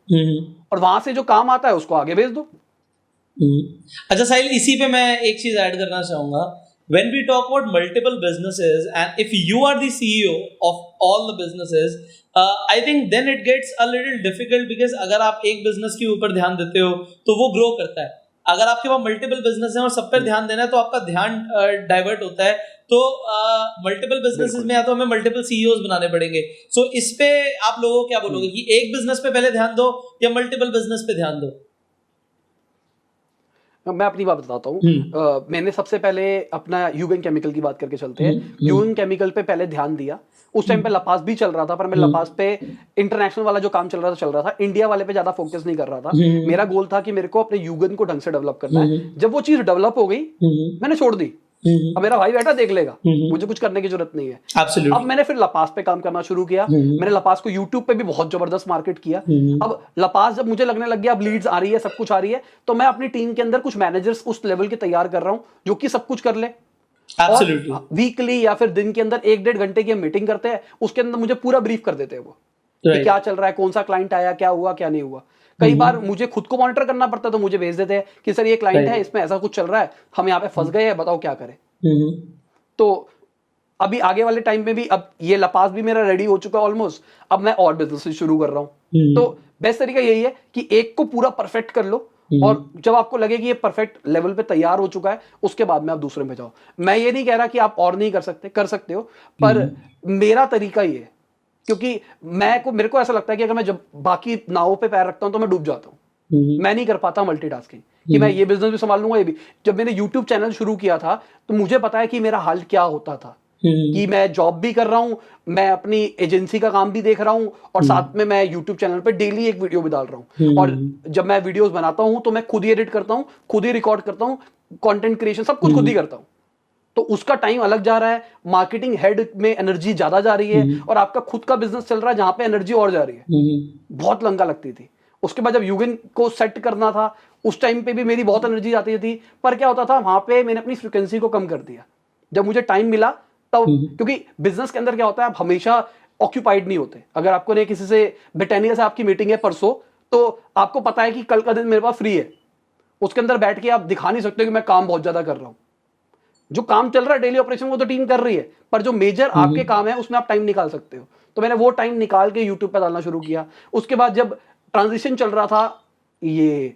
Speaker 3: और वहां से जो काम आता है उसको आगे भेज दो।
Speaker 2: अच्छा साहिल, इसी पे मैं एक चीज ऐड करना चाहूंगा। When we talk about multiple businesses and if you are the CEO of all the businesses, I think then it gets a little difficult because अगर आप एक बिजनेस के ऊपर ध्यान देते हो तो वो ग्रो करता है। अगर आपके पास मल्टीपल बिजनेस हैं और सब पर ध्यान देना है तो आपका ध्यान डाइवर्ट होता है। तो मल्टीपल बिजनेसेस में या तो हमें मल्टीपल सीईओज बनाने पड़ेंगे। सो इस पे आप लोगों को क्या बोलोगे कि एक बिजनेस पे पहले ध्यान दो या मल्टीपल बिजनेस पे ध्यान दो?
Speaker 3: मैं अपनी बात बताता हूँ। मैंने सबसे पहले अपना यूगन केमिकल की बात करके चलते हैं। यूगन केमिकल पे पहले ध्यान दिया। उस टाइम पे लपास भी चल रहा था, पर मैं लपास पे इंटरनेशनल वाला जो काम चल रहा था, इंडिया वाले पे ज्यादा फोकस नहीं कर रहा था। मेरा गोल था कि मेरे को अपने यूगन को ढंग से डेवलप करना है। जब वो चीज डेवलप हो गई मैंने छोड़ दी। अब मेरा भाई बेटा देख लेगा, मुझे कुछ करने की जरूरत नहीं है।
Speaker 2: Absolutely.
Speaker 3: अब मैंने फिर लपास पे काम करना शुरू किया। मैंने लपास को यूट्यूब पे भी बहुत जबरदस्त मार्केट किया। अब लपास जब मुझे लगने लग गया अब लीड्स आ रही है, सब कुछ आ रही है, तो मैं अपनी टीम के अंदर कुछ मैनेजर्स उस लेवल के तैयार कर रहा हूँ जो कि सब कुछ कर ले।
Speaker 2: Absolutely.
Speaker 3: वीकली या फिर दिन के अंदर 1-1.5 घंटे की मीटिंग करते हैं, उसके अंदर मुझे पूरा ब्रीफ कर देते हैं वो कि क्या चल रहा है, कौन सा क्लाइंट आया, क्या हुआ क्या नहीं हुआ। कई बार मुझे खुद को मॉनिटर करना पड़ता है तो मुझे भेज देते हैं कि सर ये क्लाइंट है, इसमें ऐसा कुछ चल रहा है, हम यहाँ पे फंस गए हैं, बताओ क्या करें। तो अभी आगे वाले टाइम में भी अब ये लपास भी मेरा रेडी हो चुका है ऑलमोस्ट। अब मैं और बिजनेस शुरू कर रहा हूँ। तो बेस्ट तरीका यही है कि एक को पूरा परफेक्ट कर लो और जब आपको लगे कि ये परफेक्ट लेवल पे तैयार हो चुका है उसके बाद में आप दूसरे में जाओ। मैं ये नहीं कह रहा कि आप और नहीं कर सकते हो, पर मेरा तरीका ये है क्योंकि मेरे को ऐसा लगता है कि अगर मैं जब बाकी नावों पे पैर रखता हूं तो मैं डूब जाता हूं। मैं नहीं कर पाता मल्टीटास्किंग कि मैं ये बिजनेस भी संभाल लूंगा ये भी। जब मैंने यूट्यूब चैनल शुरू किया था तो मुझे पता है कि मेरा हाल क्या होता था कि मैं जॉब भी कर रहा हूं, मैं अपनी एजेंसी का काम भी देख रहा हूं और साथ में मैं यूट्यूब चैनल पे डेली एक वीडियो भी डाल रहा हूं। और जब मैं वीडियोस बनाता हूं तो मैं खुद ही एडिट करता हूं, खुद ही रिकॉर्ड करता हूं, कंटेंट क्रिएशन सब कुछ खुद ही करता हूं। तो उसका टाइम अलग जा रहा है, मार्केटिंग हेड में एनर्जी ज्यादा जा रही है और आपका खुद का बिजनेस चल रहा है जहां पे एनर्जी और जा रही है। बहुत लंका लगती थी। उसके बाद जब यूगन को सेट करना था उस टाइम पे भी मेरी बहुत एनर्जी जाती थी, पर क्या होता था वहां पे मैंने अपनी फ्रीक्वेंसी को कम कर दिया जब मुझे टाइम मिला तब। क्योंकि बिजनेस के अंदर क्या होता है, आप हमेशा ऑक्यूपाइड नहीं होते। अगर आपको नहीं किसी से ब्रिटानिया से आपकी मीटिंग है परसों, तो आपको पता है कि कल का दिन मेरे पास फ्री है, उसके अंदर बैठ के आप दिखा नहीं सकते कि मैं काम बहुत ज्यादा कर रहा हूं। जो काम चल रहा है डेली ऑपरेशन वो तो टीम कर रही है, पर जो मेजर आपके काम है उसमें आप टाइम निकाल सकते हो। तो मैंने वो टाइम निकाल के यूट्यूब पे डालना शुरू किया। उसके बाद जब ट्रांजिशन चल रहा था ये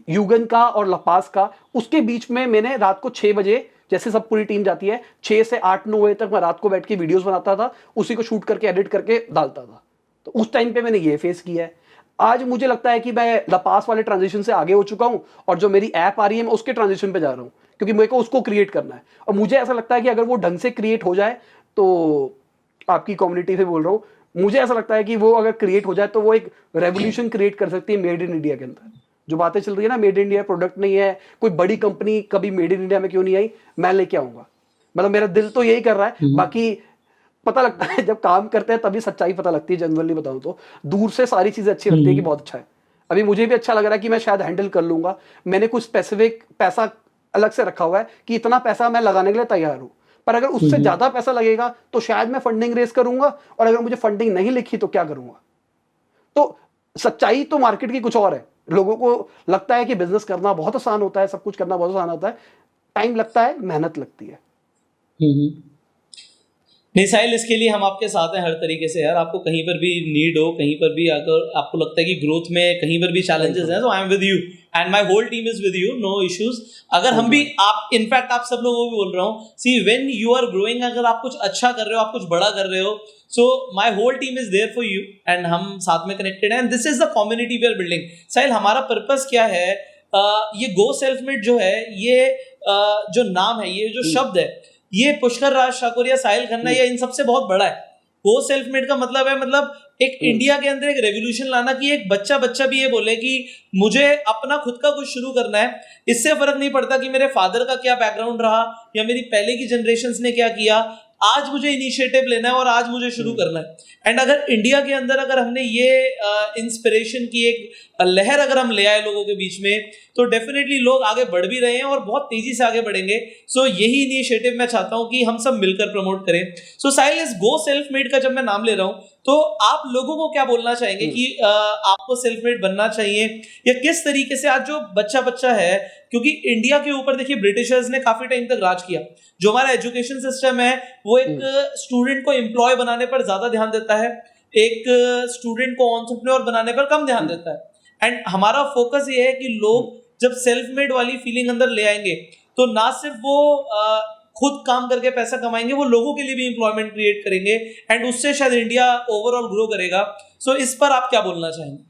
Speaker 3: यूगन का और लपास का, उसके बीच में मैंने रात को 6 बजे, जैसे सब पूरी टीम जाती है 6 से 8-9 बजे तक मैं रात को बैठ के वीडियोस बनाता था, उसी को शूट करके एडिट करके डालता था। तो उस टाइम पे मैंने ये फेस किया है। आज मुझे लगता है कि मैं लपास वाले ट्रांजिशन से आगे हो चुका हूं और जो मेरी ऐप आ रही है मैं उसके ट्रांजिशन पे जा रहा हूं क्योंकि मेरे को उसको क्रिएट करना है। और मुझे ऐसा लगता है कि अगर वो ढंग से क्रिएट हो जाए तो, आपकी कम्युनिटी से बोल रहा हूँ, मुझे ऐसा लगता है कि वो अगर क्रिएट हो जाए तो वो एक रेवोल्यूशन क्रिएट कर सकती है मेड इन इंडिया के अंदर। जो बातें चल रही है ना, मेड इन इंडिया प्रोडक्ट नहीं है, कोई बड़ी कंपनी कभी मेड इन इंडिया में क्यों नहीं आई, मैं लेके आऊंगा। मतलब मेरा दिल तो यही कर रहा है। बाकी पता लगता है जब काम करते हैं तभी सच्चाई पता लगती है। जनरली बताऊं तो दूर से सारी चीजें अच्छी लगती है कि बहुत अच्छा है, अभी मुझे भी अच्छा लग रहा है कि मैं शायद हैंडल कर लूंगा। मैंने कुछ स्पेसिफिक पैसा अलग से रखा हुआ है कि इतना पैसा मैं लगाने के लिए तैयार हूं, पर अगर उससे ज्यादा पैसा लगेगा तो शायद मैं फंडिंग रेस करूंगा, और अगर मुझे फंडिंग नहीं लिखी तो क्या करूंगा। तो सच्चाई तो मार्केट की कुछ और है। लोगों को लगता है कि बिजनेस करना बहुत आसान होता है, सब कुछ करना बहुत आसान होता है। टाइम लगता है, मेहनत लगती है।
Speaker 2: नहीं साहिल, इसके लिए हम आपके साथ हैं हर तरीके से यार। आपको कहीं पर भी नीड हो, कहीं पर भी अगर आपको लगता है कि ग्रोथ में कहीं पर भी चैलेंजेस हैं, तो I am with you and my whole team is with you, no issues. अगर हम भी आप इनफैक्ट आप सब लोगों को भी बोल रहा हूँ, see when you are growing, अगर आप कुछ अच्छा कर रहे हो, आप कुछ बड़ा कर रहे हो, so my whole team is there for you and हम साथ में कनेक्टेड हैं, and this is the community we are building. Sahil, हमारा पर्पस क्या है? ये गो सेल्फ मेड जो है, ये जो नाम है, ये जो शब्द है, ये पुष्कर राज ठाकुर या साहिल खन्ना या इन सबसे बहुत बड़ा है। वो सेल्फ मेड का मतलब है, मतलब एक इंडिया के अंदर एक रेवोल्यूशन लाना, कि एक बच्चा भी ये बोले कि मुझे अपना खुद का कुछ शुरू करना है। इससे फर्क नहीं पड़ता कि मेरे फादर का क्या बैकग्राउंड रहा या मेरी पहले की जनरेशंस ने क्या किया, आज मुझे इनिशिएटिव लेना है और आज मुझे शुरू करना है। एंड अगर इंडिया के अंदर अगर हमने ये इंस्पिरेशन की एक लहर अगर हम ले आए लोगों के बीच में, तो डेफिनेटली लोग आगे बढ़ भी रहे हैं और बहुत तेजी से आगे बढ़ेंगे। सो यही इनिशिएटिव मैं चाहता हूं कि हम सब मिलकर प्रमोट करें। सो साहिल, इस गो सेल्फ मेड का जब मैं नाम ले रहा हूं, तो आप लोगों को क्या बोलना चाहेंगे कि आपको सेल्फ मेड बनना चाहिए, या किस तरीके से आज जो बच्चा है, क्योंकि इंडिया के ऊपर देखिए ब्रिटिशर्स ने काफी टाइम तक राज किया। जो हमारा एजुकेशन सिस्टम है वो एक स्टूडेंट को एम्प्लॉय बनाने पर ज्यादा ध्यान देता है, एक स्टूडेंट को एंटरप्रेन्योर बनाने पर कम ध्यान देता है। एंड हमारा फोकस ये है कि लोग जब सेल्फ मेड वाली फीलिंग अंदर ले आएंगे, तो ना सिर्फ वो खुद काम करके पैसा कमाएंगे, वो लोगों के लिए भी एम्प्लॉयमेंट क्रिएट करेंगे, एंड उससे शायद इंडिया ओवरऑल ग्रो करेगा। सो इस पर आप क्या बोलना चाहेंगे?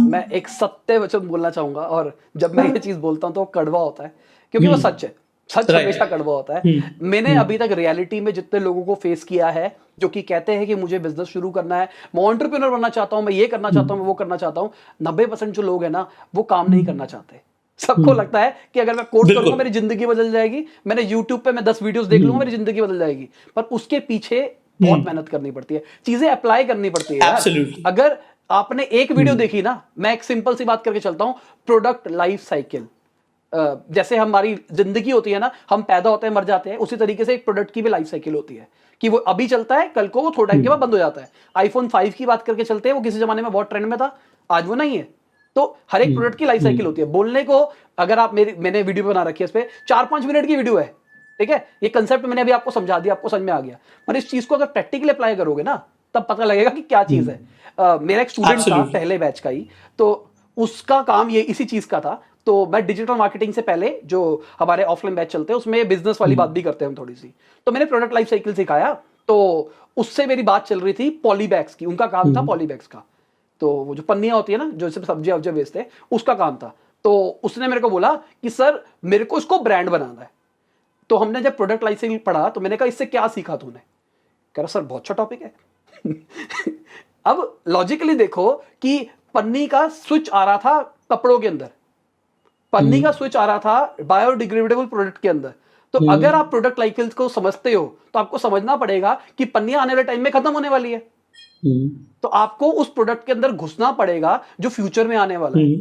Speaker 3: मैं एक सत्य वचन बोलना चाहूंगा, और जब मैं ये चीज बोलता हूं तो कड़वा होता है, क्योंकि वो सच है। सच हमेशा कड़वा होता है। मैंने अभी तक रियलिटी में जितने लोगों को फेस किया है जो कि कहते हैं कि मुझे बिजनेस शुरू करना है, मैं एंटरप्रेन्योर बनना चाहता हूं, मैं ये करना चाहता हूं, मैं वो करना चाहता हूं, 90% जो लोग हैं ना, वो काम नहीं करना चाहते। सबको लगता है कि अगर मैं कोर्स करूंगा मेरी जिंदगी बदल जाएगी, मैंने यूट्यूब पे मैं 10 वीडियोस देख लूंगा मेरी जिंदगी बदल जाएगी। पर उसके पीछे बहुत मेहनत करनी पड़ती है, चीजें अप्लाई करनी पड़ती है यार। अगर आपने एक वीडियो देखी ना, मैं एक सिंपल सी बात करके चलता हूं, प्रोडक्ट लाइफ साइकिल। जैसे हमारी जिंदगी होती है ना, हम पैदा होते हैं, मर जाते हैं, उसी तरीके से एक प्रोडक्ट की भी लाइफ साइकिल होती है कि वो अभी चलता है, कल को वो थोड़ा टाइम के बाद बंद हो जाता है। आईफोन 5 की बात करके चलते हैं, वो किसी जमाने में बहुत ट्रेंड में था, आज वो नहीं है। तो हर एक प्रोडक्ट की लाइफ साइकिल होती है। बोलने को अगर आप मैंने वीडियो बना रखी है, इस पे 4-5 मिनट की वीडियो है, ठीक है, ये कंसेप्ट मैंने अभी आपको समझा दिया, आपको समझ में आ गया। पर इस चीज को अगर प्रैक्टिकली अप्लाई करोगे ना, तब पता लगेगा कि क्या चीज है। मेरा एक स्टूडेंट था पहले बैच का ही, तो उसका काम ये इसी चीज का था। तो मैं डिजिटल मार्केटिंग से पहले जो हमारे ऑफलाइन बैच चलते हैं उसमें बिजनेस वाली बात भी करते हैं हम थोड़ी सी, तो मैंने प्रोडक्ट लाइफ साइकिल सिखाया। तो उससे मेरी बात चल रही थी पॉलीबैग्स की, उनका काम था पॉलीबैग्स का, तो वो जो पन्नियां होती है ना, जो इसमें सब्जियां वब्जियां बेचते हैं, उसका काम था। तो उसने मेरे को बोला कि सर मेरे को इसको ब्रांड बनाना है। तो हमने जब प्रोडक्ट लाइफ साइकिल पढ़ा तो मैंने कहा इससे क्या सीखा तूने? कह रहा सर बहुत अच्छा टॉपिक है। अब लॉजिकली देखो कि पन्नी का स्विच आ रहा था कपड़ों के अंदर, पन्नी का स्विच आ रहा था बायोडिग्रेडेबल प्रोडक्ट के अंदर। तो अगर आप प्रोडक्ट लाइफ साइकिल को समझते हो तो आपको समझना पड़ेगा कि पन्नियां आने वाले टाइम में खत्म होने वाली है, तो आपको उस प्रोडक्ट के अंदर घुसना पड़ेगा जो फ्यूचर में आने वाला है।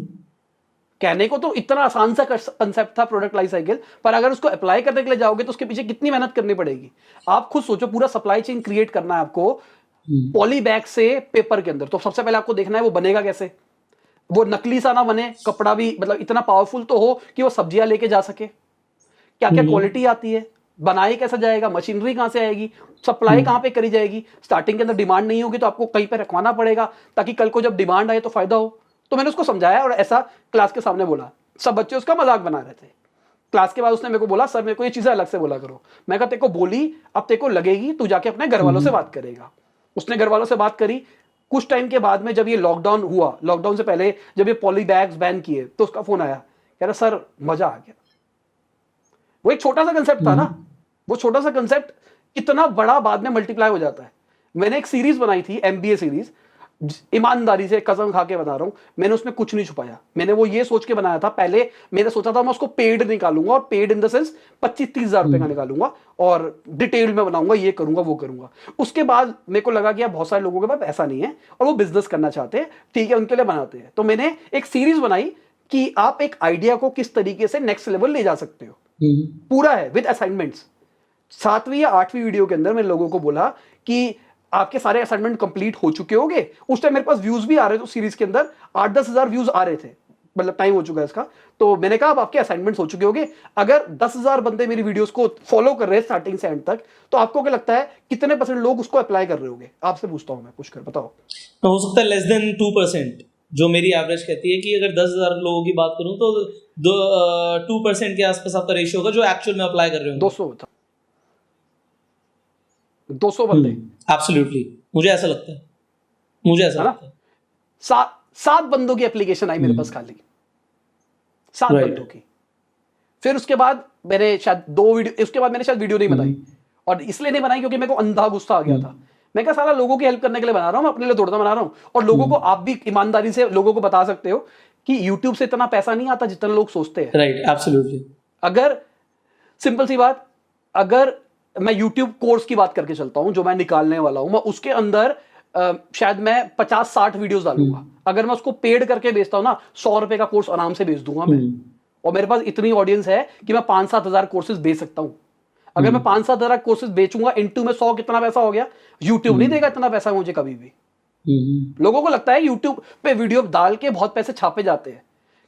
Speaker 3: कहने को तो इतना आसान सा कंसेप्ट था प्रोडक्ट लाइफ साइकिल, पर अगर उसको अप्लाई करने के लिए जाओगे तो उसके पीछे कितनी मेहनत करनी पड़ेगी। आप खुद सोचो, पूरा सप्लाई चेन क्रिएट करना है आपको पॉली बैग से पेपर के अंदर। तो सबसे पहले आपको देखना है वो बनेगा कैसे, वो नकली सा ना बने, कपड़ा भी मतलब इतना पावरफुल तो हो कि वो सब्जियां लेके जा सके, क्या क्या क्वालिटी आती है, बनाई कैसा जाएगा, मशीनरी कहां से आएगी, सप्लाई कहां पे करी जाएगी। स्टार्टिंग के अंदर डिमांड नहीं होगी तो आपको कहीं पे रखवाना पड़ेगा ताकि कल को जब डिमांड आए तो फायदा हो। तो मैंने उसको समझाया और ऐसा क्लास के सामने बोला, सब बच्चे उसका मजाक बना रहे थे। क्लास के बाद उसने मेरे को बोला सर मेरे को ये चीजें अलग से बोला करो। मैं कहा तेरे को बोली, अब तेरे को लगेगी, तू जाके अपने घर वालों से बात करेगा। उसने घर वालों से बात करी। कुछ टाइम के बाद में जब ये लॉकडाउन हुआ, लॉकडाउन से पहले जब ये पॉली बैग्स बैन किए, तो उसका फोन आया, कह रहा सर मजा आ गया। वो एक छोटा सा कंसेप्ट था ना, वो छोटा सा कंसेप्ट इतना बड़ा बाद में मल्टीप्लाई हो जाता है। मैंने एक सीरीज बनाई थी, MBA सीरीज, ईमानदारी से कसम खा के बता रहा हूं, मैंने उसमें कुछ नहीं छुपाया। मैंने वो ये सोच के बनाया था, पहले मैंने सोचा था मैं उसको पेड निकालूंगा, और पेड इन द सेंस 25-30 हजार रुपए का निकालूंगा और डिटेल में बनाऊंगा, ये करूंगा वो करूंगा। उसके बाद मेरे को लगा कि यार बहुत सारे लोगों के पास ऐसा नहीं है और वो बिजनेस करना चाहते हैं, ठीक है, उनके लिए बनाते हैं। तो मैंने एक सीरीज बनाई कि आप एक आइडिया को किस तरीके से नेक्स्ट लेवल ले जा सकते हो, पूरा है विद असाइनमेंट्स। 7वीं या 8वीं वीडियो के अंदर मैंने लोगों को बोला कि आपके सारे असाइनमेंट कंप्लीट हो चुके होंगे। उस टाइम मेरे पास व्यूज भी आ रहे थे, सीरीज के अंदर 8-10 हजार व्यूज आ रहे थे, मतलब टाइम हो चुका है इसका। तो मैंने कहा अब आपके असाइनमेंट्स हो चुके होंगे। अगर 10,000 बंदे मेरी वीडियोस को फॉलो कर रहे हैं स्टार्टिंग से एंड तक, तो आपको क्या लगता है कितने % लोग उसको अप्लाई कर रहे होंगे? आपसे पूछता हूं मैं, पूछ कर बताओ।
Speaker 2: तो हो सकता है लेस देन 2%, जो मेरी एवरेज कहती है कि अगर 10,000 लोगों की बात करूं तो 2% के आसपास आपका रेशियो होगा जो एक्चुअल में अप्लाई कर रहे होंगे।
Speaker 3: 200 बंदे।
Speaker 2: एब्सोल्युटली, मुझे ऐसा लगता है, मुझे ऐसा लगता है।
Speaker 3: 7 बंदों की एप्लीकेशन आई मेरे पास, खाली 7 बंदों की। फिर उसके बाद मैंने शायद 2 वीडियो, उसके बाद मैंने शायद वीडियो नहीं बनाई, और इसलिए नहीं बनाई क्योंकि मेरे को अंधा गुस्सा आ गया था। मैं कहा साला लोगों की हेल्प करने के लिए बना रहा हूं, मैं अपने लिए थोड़ा बना रहा हूं। और लोगों को, आप भी ईमानदारी से लोगों को बता सकते हो कि YouTube से इतना पैसा नहीं आता जितना लोग सोचते हैं।
Speaker 2: Right, absolutely.
Speaker 3: अगर सिंपल सी बात, अगर मैं YouTube कोर्स की बात करके चलता हूं जो मैं निकालने वाला हूं, मैं उसके अंदर शायद मैं 50-60 वीडियोस डालूंगा। अगर मैं उसको पेड करके बेचता हूं ना, 100 रुपए का कोर्स आराम से बेच दूंगा मैं। और मेरे पास इतनी ऑडियंस है कि मैं 5-7 हजार कोर्सेज बेच सकता हूं। अगर मैं 5-7 हजार कोर्सेज बेचूंगा, इनटू में 100, कितना पैसा हो गया? YouTube नहीं देगा इतना पैसा मुझे कभी भी। लोगों को लगता है YouTube पे वीडियो डाल के बहुत पैसे छापे जाते हैं।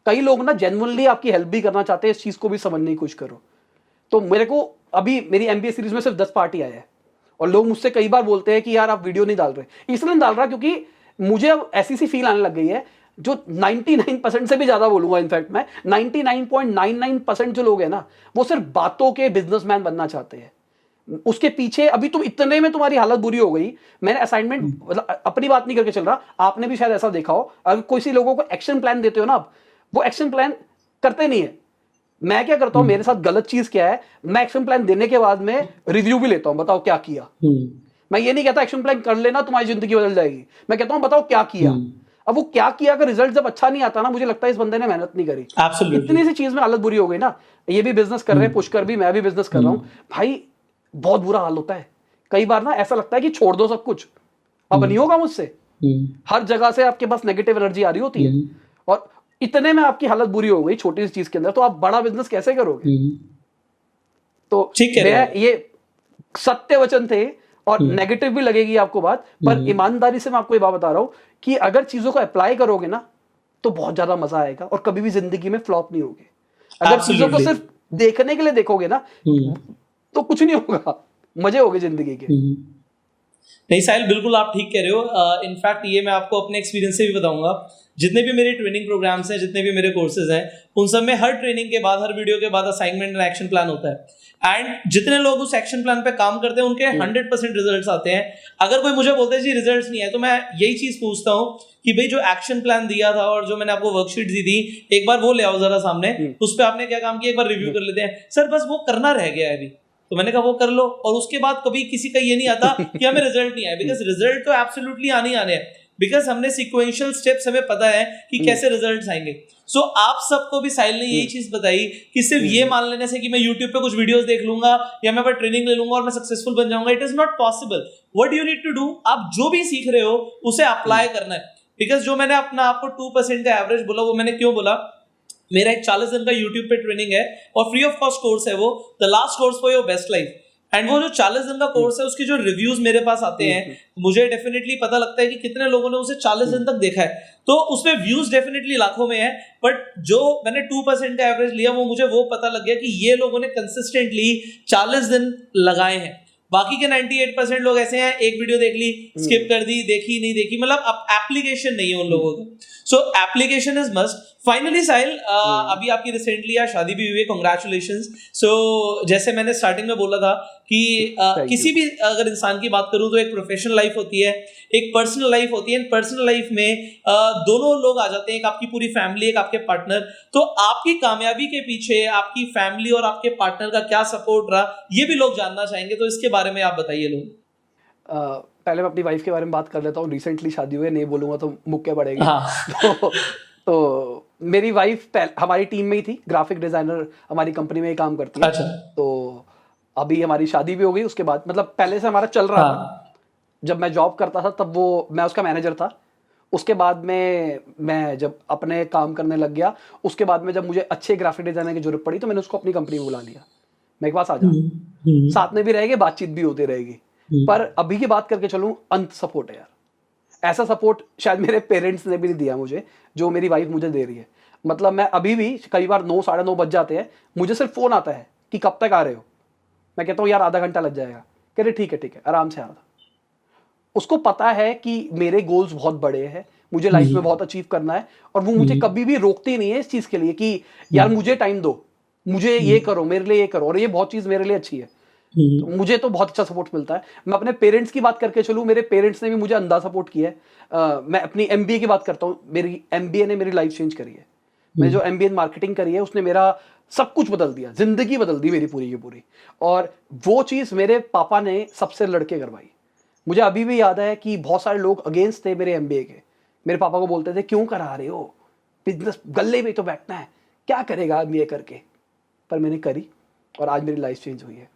Speaker 3: कई लोग ना जेन्युइनली आपकी हेल्प भी करना चाहते हैं, इस चीज को भी समझने की कोशिश करो। तो मेरे को अभी मेरी MBA सीरीज में सिर्फ 10 पार्टी आया है, और लोग मुझसे कई बार बोलते हैं कि यार आप वीडियो नहीं डाल रहे। इसलिए नहीं डाल रहा क्योंकि मुझे अब ऐसी सी फील आने लग गई है, जो 99% से भी ज्यादा बोलूंगा, इनफैक्ट मैं 99.99% जो लोग हैं ना, वो सिर्फ बातों के बिजनेसमैन बनना चाहते हैं। उसके पीछे अभी तुम इतने में तुम्हारी हालत बुरी हो गई। मैंने असाइनमेंट, मतलब अपनी बात नहीं करके चल रहा, आपने भी शायद ऐसा देखा हो, अगर किसी लोगों को एक्शन प्लान देते हो ना आप, वो एक्शन प्लान करते नहीं है। मैं क्या करता हूं, मेरे साथ गलत चीज क्या है, मैं एक्शन प्लान देने के बाद में रिव्यू भी लेता हूं, बताओ क्या किया। मैं ये नहीं कहता एक्शन प्लान कर लेना तुम्हारी जिंदगी बदल जाएगी, मैं कहता हूं बताओ क्या किया। अब वो क्या किया का रिजल्ट जब अच्छा नहीं आता ना, मुझे लगता है इस बंदे ने मेहनत नहीं करी। इतनी सी चीज में हालत बुरी हो गई ना। ये भी बिजनेस कर रहे हैं, पुष्कर भी, मैं भी बिजनेस कर रहा हूं भाई, बहुत बुरा हाल होता है। कई बार ना ऐसा लगता है कि छोड़ दो सब कुछ, अब नहीं होगा मुझसे। हर जगह से आपके पास नेगेटिव एनर्जी आ रही होती है, और इतने में आपकी हालत बुरी हो गई छोटी सी चीज के अंदर, तो आप बड़ा बिजनेस कैसे करोगे? तो मैं, ये सत्य वचन थे, और नेगेटिव भी लगेगी आपको बात, पर ईमानदारी से मैं आपको ये बात बता रहा हूं कि अगर चीजों को अप्लाई करोगे ना, तो बहुत ज्यादा मजा आएगा, और कभी भी जिंदगी में फ्लॉप नहीं होगे। अगर चीजों को सिर्फ देखने के लिए देखोगे ना, तो कुछ नहीं होगा, मजे होंगे जिंदगी के।
Speaker 2: नहीं साहिल, बिल्कुल आप ठीक कह रहे हो। इनफैक्ट ये मैं आपको अपने एक्सपीरियंस से भी बताऊंगा। जितने भी मेरे ट्रेनिंग प्रोग्राम्स हैं, जितने भी मेरे कोर्सेज हैं, उन सब में हर ट्रेनिंग के बाद, हर वीडियो के बाद असाइनमेंट एंड एक्शन प्लान होता है। एंड जितने लोग उस एक्शन प्लान पे काम करते हैं, उनके 100% रिजल्ट्स आते हैं। अगर कोई मुझे बोलता है जी रिजल्ट्स नहीं है, तो मैं यही चीज पूछता हूँ कि भाई जो एक्शन प्लान दिया था और जो मैंने आपको वर्कशीट दी थी, एक बार वो ले आओ जरा सामने, उस पर आपने क्या काम किया एक बार रिव्यू कर लेते हैं। सर बस वो करना रह गया है अभी। तो मैंने कहा वो कर लो, और उसके बाद कभी किसी का ये नहीं आता कि हमें रिजल्ट नहीं आया, बिकॉज रिजल्ट तो एब्सोल्युटली आने ही आने हैं, बिकॉज हमने सिक्वेंशियल स्टेप्स, हमें पता है कि कैसे रिजल्ट्स आएंगे। सो आप सबको भी साहिल ने यही चीज बताई कि सिर्फ ये मान लेने से कि मैं यूट्यूब पे कुछ वीडियोस देख लूंगा या मैं ट्रेनिंग ले लूंगा और मैं सक्सेसफुल बन जाऊंगा, it is not possible. What you need to do, आप जो भी सीख रहे हो उसे अप्लाई करना है। बिकॉज जो मैंने अपना आपको 2% का एवरेज बोला, वो मैंने क्यों बोला, मेरा एक 40 दिन का यूट्यूब पे ट्रेनिंग है और फ्री ऑफ कॉस्ट कोर्स है वो, the last course for your best life. And वो जो 40 दिन का कोर्स है, उसके जो रिव्यूज मेरे पास आते हैं, मुझे डेफिनेटली पता लगता है कि कितने लोगों ने उसे 40 दिन तक देखा है। तो उसमें व्यूज डेफिनेटली लाखों में है, बट जो मैंने 2% का एवरेज लिया, वो मुझे वो पता लग गया कि ये लोगों ने कंसिस्टेंटली 40 दिन लगाए हैं। बाकी के 98% लोग ऐसे हैं, एक वीडियो देख ली, स्किप कर दी, देखी नहीं देखी, मतलब अब एप्लीकेशन नहीं है उन लोगों का। So application is must. Finally Sahil, अभी आपकी रिसेंटली यार शादी भी हुई है, कांग्रेचुलेशंस। सो जैसे मैंने स्टार्टिंग में बोला था कि किसी भी अगर इंसान की बात करूं तो एक प्रोफेशनल लाइफ होती है, एक पर्सनल लाइफ होती है। पर्सनल लाइफ में दोनों लोग आ जाते हैं, एक आपकी पूरी फैमिली, एक आपके पार्टनर। तो आपकी कामयाबी के पीछे आपकी फैमिली और आपके पार्टनर का क्या सपोर्ट रहा, ये भी लोग जानना चाहेंगे, तो इसके बारे में आप बताइए लोग।
Speaker 3: पहले मैं अपनी वाइफ के बारे में बात कर लेता हूँ। रिसेंटली शादी हुई है, नहीं बोलूंगा तो मुक्के पड़ेगी।
Speaker 2: हाँ।
Speaker 3: तो मेरी वाइफ हमारी टीम में ही थी, ग्राफिक डिजाइनर हमारी कंपनी में ही काम करती है।
Speaker 2: अच्छा।
Speaker 3: तो अभी हमारी शादी भी हो गई, उसके बाद मतलब पहले से हमारा चल रहा था।
Speaker 2: हाँ।
Speaker 3: जब मैं जॉब करता था तब मैं उसका मैनेजर था। उसके बाद में मैं जब अपने काम करने लग गया, उसके बाद में जब मुझे अच्छे ग्राफिक डिजाइनर की जरूरत पड़ी तो मैंने उसको अपनी कंपनी में बुला लिया, मेरे पास आ जा, साथ में भी रहेगी, बातचीत भी होती रहेगी। पर अभी की बात करके चलूं, अंत सपोर्ट है यार। ऐसा सपोर्ट शायद मेरे पेरेंट्स ने भी नहीं दिया मुझे, जो मेरी वाइफ मुझे दे रही है। मतलब मैं अभी भी कई बार 9 साढ़े 9 बज जाते हैं, मुझे सिर्फ फोन आता है कि कब तक आ रहे हो। मैं कहता हूँ यार आधा घंटा लग जाएगा। कह रहे ठीक है आराम से आ रहा। उसको पता है कि मेरे गोल्स बहुत बड़े हैं, मुझे लाइफ में बहुत अचीव करना है, और वो मुझे कभी भी रोकती नहीं है इस चीज के लिए कि यार मुझे टाइम दो, मुझे ये करो, मेरे लिए ये करो, और ये बहुत चीज मेरे लिए अच्छी है। तो मुझे तो बहुत अच्छा सपोर्ट मिलता है। मैं अपने पेरेंट्स की बात करके चलूं, मेरे पेरेंट्स ने भी मुझे अंधा सपोर्ट किया है। मैं अपनी एमबीए की बात करता हूँ, मेरी एमबीए ने मेरी लाइफ चेंज करी है। मैंने जो एमबीए मार्केटिंग करी है उसने मेरा सब कुछ बदल दिया, जिंदगी बदल दी मेरी पूरी की पूरी। और वो चीज मेरे पापा ने सबसे लड़के करवाई। मुझे अभी भी याद है कि बहुत सारे लोग अगेंस्ट थे मेरे एमबीए के। मेरे पापा को बोलते थे क्यों करा रहे हो, बिजनेस गल्ले में तो बैठना है, क्या करेगा एमबीए करके। पर मैंने करी और आज मेरी लाइफ चेंज हुई है।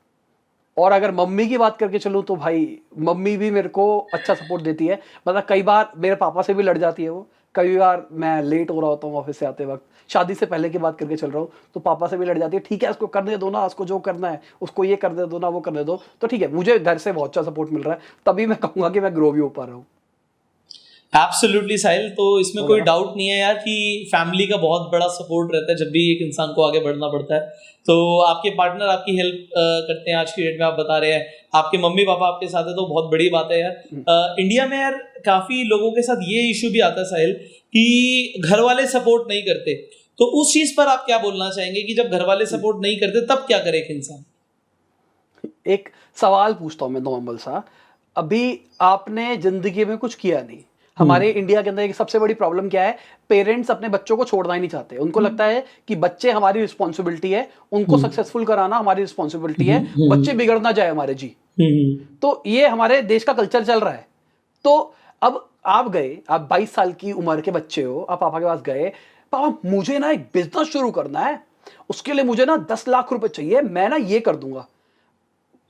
Speaker 3: और अगर मम्मी की बात करके चलूं तो भाई मम्मी भी मेरे को अच्छा सपोर्ट देती है। मतलब कई बार मेरे पापा से भी लड़ जाती है वो, कई बार मैं लेट हो रहा होता हूँ ऑफिस से आते वक्त, शादी से पहले की बात करके चल रहा हूँ, तो पापा से भी लड़ जाती है, ठीक है उसको करने दो ना, उसको जो करना है उसको ये कर दे दो ना, वो करने दो। तो ठीक है, मुझे घर से बहुत अच्छा सपोर्ट मिल रहा है, तभी मैं कहूँगा कि मैं ग्रो भी हो पा रहा हूँ।
Speaker 2: एब्सोल्युटली साहिल, तो इसमें कोई डाउट नहीं है यार कि फैमिली का बहुत बड़ा सपोर्ट रहता है जब भी एक इंसान को आगे बढ़ना पड़ता है। तो आपके पार्टनर आपकी हेल्प करते हैं आज की डेट में, आप बता रहे हैं आपके मम्मी पापा आपके साथ है, तो बहुत बड़ी बात है यार। इंडिया में यार काफी लोगों के साथ ये इशू भी आता है साहिल कि घर वाले सपोर्ट नहीं करते। तो उस चीज पर आप क्या बोलना चाहेंगे कि जब घर वाले सपोर्ट नहीं करते तब क्या करे एक इंसान?
Speaker 3: एक सवाल पूछता हूँ मैं नॉर्मल सा। अभी आपने जिंदगी में कुछ किया नहीं। हमारे इंडिया के अंदर एक सबसे बड़ी प्रॉब्लम क्या है, पेरेंट्स अपने बच्चों को छोड़ना ही नहीं चाहते। उनको लगता है कि बच्चे हमारी रिस्पॉन्सिबिलिटी है, उनको सक्सेसफुल कराना हमारी रिस्पॉन्सिबिलिटी है, बच्चे बिगड़ ना जाए हमारे जी। तो ये हमारे देश का कल्चर चल रहा है। तो अब आप गए, आप 22 साल की उम्र के बच्चे हो, आप पापा के पास गए, पापा मुझे ना एक बिजनेस शुरू करना है, उसके लिए मुझे ना 10 लाख रुपए चाहिए, मैं ना ये कर दूंगा।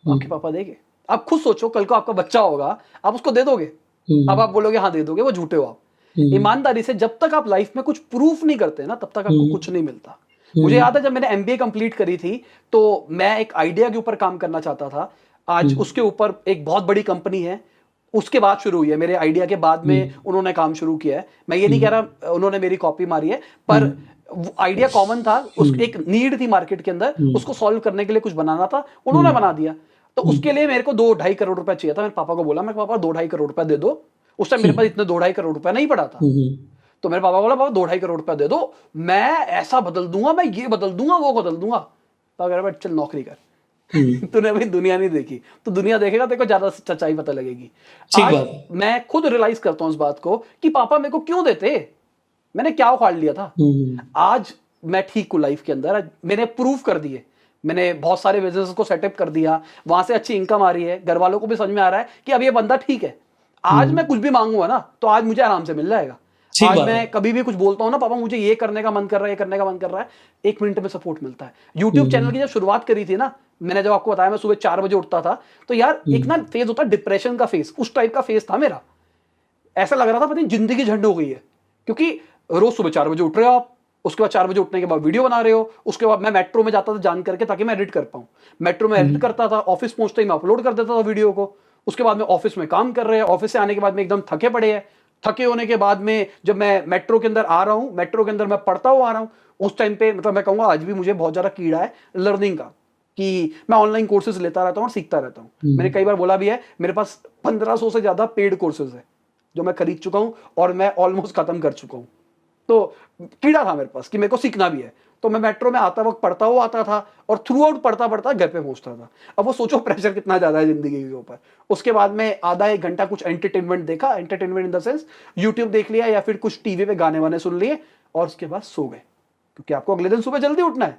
Speaker 3: आपके पापा देंगे? आप खुद सोचो, कल को आपका बच्चा होगा, आप उसको दे दोगे? अब आप बोलोगे हाँ दे दोगे, वो झूठे हो आप। ईमानदारी से जब तक आप लाइफ में कुछ प्रूफ नहीं करते ना, तब तक आपको कुछ नहीं मिलता। मुझे याद है जब मैंने एमबीए कंप्लीट करी थी तो मैं एक आइडिया के ऊपर काम करना चाहता था। आज उसके ऊपर एक बहुत बड़ी कंपनी है, उसके बाद शुरू हुई है, मेरे आइडिया के बाद में उन्होंने काम शुरू किया है। मैं ये नहीं कह रहा उन्होंने मेरी कॉपी मारी है, पर आइडिया कॉमन था, एक नीड थी मार्केट के अंदर, उसको सॉल्व करने के लिए कुछ बनाना था, उन्होंने बना दिया। तो उसके लिए मेरे को 2-2.5 करोड़ रुपए चाहिए था। मेरे पापा को बोला, मैं पापा 2-2.5 करोड़ रुपए दे दो। उस टाइम मेरे पास इतने 2-2.5 करोड़ रुपए नहीं पड़ा था। तो मेरे पापा बोला पापा 2-2.5 करोड़ रुपए दे दो, मैं ऐसा बदल दूंगा, मैं ये बदल दूंगा, वो बदल दूंगा। पापा कह रहे चल नौकरी कर। तूने अभी दुनिया नहीं देखी, तो दुनिया देखेगा तेरे को ज्यादा सच्चाई पता लगेगी। आज मैं खुद रियलाइज करता हूँ इस बात को कि पापा मेरे को क्यों देते, मैंने क्या उखाड़ लिया था। आज मैं ठीक हूँ लाइफ के अंदर, मैंने प्रूफ कर दिए, मैंने बहुत सारे बिजनेस को सेटअप कर दिया, वहां से अच्छी इनकम आ रही है, घर वालों को भी समझ में आ रहा है कि अब ये बंदा ठीक है। आज मैं कुछ भी मांगूंगा ना तो आज मुझे आराम से मिल जाएगा। आज मैं कभी भी कुछ बोलता हूँ ना, पापा मुझे ये करने का मन कर रहा है, ये करने का मन कर रहा है, 1 मिनट में सपोर्ट मिलता है। यूट्यूब चैनल की जब शुरुआत करी थी ना, मैंने जब आपको बताया मैं सुबह 4 बजे उठता था, तो यार एक ना फेज होता है डिप्रेशन का फेज, उस टाइप का फेज था मेरा। ऐसा लग रहा था पता नहीं जिंदगी झंड हो गई है, क्योंकि रोज सुबह 4 बजे उठ रहे हो आप, उसके बाद 4 बजे उठने के बाद वीडियो बना रहे हो, उसके बाद मैं मेट्रो में जाता था जान करके ताकि मैं एडिट कर पाऊं, मेट्रो में एडिट करता था, ऑफिस पहुंचते ही मैं अपलोड कर देता था वीडियो को। उसके बाद में ऑफिस में काम कर रहे हैं, ऑफिस से आने के बाद में एकदम थके पड़े हैं, थके होने के बाद में जब मैं मेट्रो के अंदर आ रहा हूं, मेट्रो के अंदर मैं पढ़ता हुआ आ रहा हूं, उस टाइम पे मतलब मैं कहूंगा आज भी मुझे बहुत ज्यादा कीड़ा है लर्निंग का, कि मैं ऑनलाइन कोर्सेज लेता रहता हूं और सीखता रहता हूं। मैंने कई बार बोला भी है, मेरे पास 1500 से ज्यादा पेड कोर्सेज है जो मैं खरीद चुका हूं और मैं ऑलमोस्ट खत्म कर चुका हूं। तो कीड़ा था मेरे पास कि मेरे को सीखना भी है, तो मैं मेट्रो में आता वक्त पढ़ता हुआ आता था और थ्रू आउट पढ़ता पढ़ता घर पे पहुंचता था। अब वो सोचो प्रेशर कितना ज्यादा है जिंदगी के ऊपर। उसके बाद में आधा 1 घंटा कुछ एंटरटेनमेंट देखा, entertainment in the sense YouTube देख लिया या फिर कुछ टीवी पे गाने वाने सुन लिए, और उसके बाद सो गए, क्योंकि आपको अगले दिन सुबह जल्दी उठना है।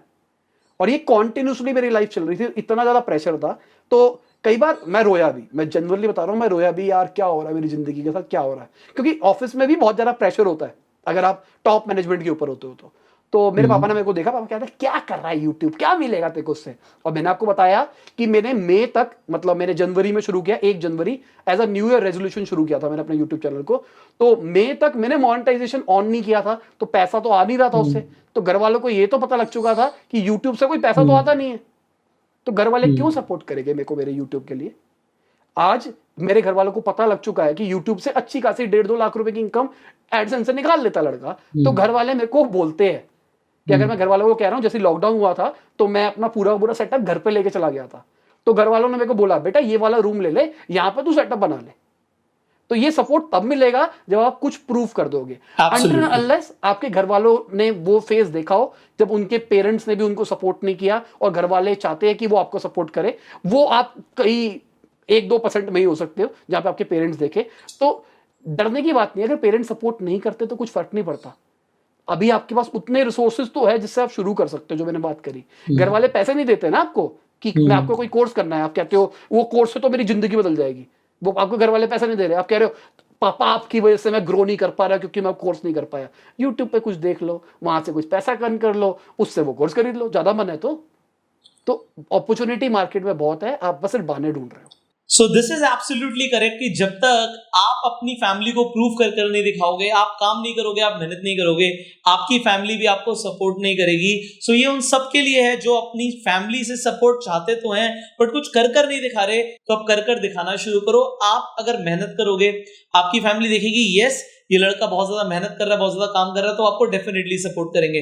Speaker 3: और ये कॉन्टिन्यूसली मेरी लाइफ चल रही थी, इतना ज्यादा प्रेशर था। तो कई बार मैं रोया भी, मैं जनरली बता रहा हूँ, मैं रोया भी यार क्या हो रहा है मेरी जिंदगी के साथ, क्या हो रहा है, क्योंकि ऑफिस में भी बहुत ज्यादा प्रेशर होता है अगर आप टॉप मैनेजमेंट के ऊपर होते हो तो मेरे पापा ने मेरे को देखा, पापा कहते हैं क्या कर रहा है यूट्यूब, क्या मिलेगा तेरे को उससे। और मैंने आपको बताया कि मैंने मई तक, मतलब मैंने जनवरी में शुरू किया, 1 जनवरी as a new year resolution शुरू किया था मैंने अपने यूट्यूब चैनल को। तो मई तक मैंने मोनेटाइजेशन ऑन नहीं किया था, तो पैसा तो आ नहीं रहा था उससे। तो घर वालों को ये तो पता लग चुका था कि यूट्यूब से कोई पैसा तो आता नहीं है, तो घर वाले क्यों सपोर्ट करेंगे मेरे को मेरे यूट्यूब के लिए। आज मेरे घर वालों को पता लग चुका है कि यूट्यूब से अच्छी खासी 1.5-2 लाख रुपए की इनकम एडसेंस से निकाल लेता लड़का। तो घर वाले मेरे को बोलते हैं कि अगर मैं घर वालों को कह रहा हूं, जैसे लॉकडाउन हुआ था तो मैं अपना पूरा सेटअप घर पे लेके चला गया था, तो घर वालों ने मेरे को बोला बेटा ये वाला रूम ले ले, यहां पे तू सेटअप बना ले। तो ये सपोर्ट तब मिलेगा जब आप कुछ प्रूफ कर दोगे। अनटिल अनलेस आपके घर वालों ने वो फेज देखा हो जब उनके पेरेंट्स ने भी उनको सपोर्ट नहीं किया और घर वाले चाहते हैं कि वो आपको सपोर्ट करे, वो आप कहीं 1-2% में ही हो सकते हो जहां पे आपके पेरेंट्स देखे। तो डरने की बात नहीं है, अगर पेरेंट्स सपोर्ट नहीं करते तो कुछ फर्क नहीं पड़ता। अभी आपके पास उतने रिसोर्सेज तो है जिससे आप शुरू कर सकते हो, जो मैंने बात करी। घर वाले पैसे नहीं देते ना आपको कि मैं आपको कोई कोर्स करना है, आप कहते हो वो कोर्स से तो मेरी जिंदगी बदल जाएगी, वो आपको घर वाले पैसे नहीं दे रहे, आप कह रहे हो पापा आपकी वजह से मैं ग्रो नहीं कर पा रहा क्योंकि मैं कोर्स नहीं कर पाया। यूट्यूब पे कुछ देख लो, वहां से कुछ पैसा अर्न कर लो, उससे वो कोर्स खरीद लो, ज्यादा मन है तो अपॉर्चुनिटी मार्केट में बहुत है, आप बस सिर्फ बहाने ढूंढ रहे हो।
Speaker 2: So this is absolutely correct कि जब तक आप अपनी फैमिली को प्रूव कर नहीं दिखाओगे, आप काम नहीं करोगे, आप मेहनत नहीं करोगे, आपकी फैमिली भी आपको सपोर्ट नहीं करेगी। सो ये उन सब के लिए है जो अपनी फैमिली से सपोर्ट चाहते तो हैं बट कुछ कर नहीं दिखा रहे, तो अब कर दिखाना शुरू करो। आप अगर मेहनत करोगे, आपकी फैमिली देखेगी यस ये लड़का बहुत ज्यादा मेहनत कर रहा है, बहुत ज्यादा काम कर रहा है, तो आपको डेफिनेटली सपोर्ट करेंगे।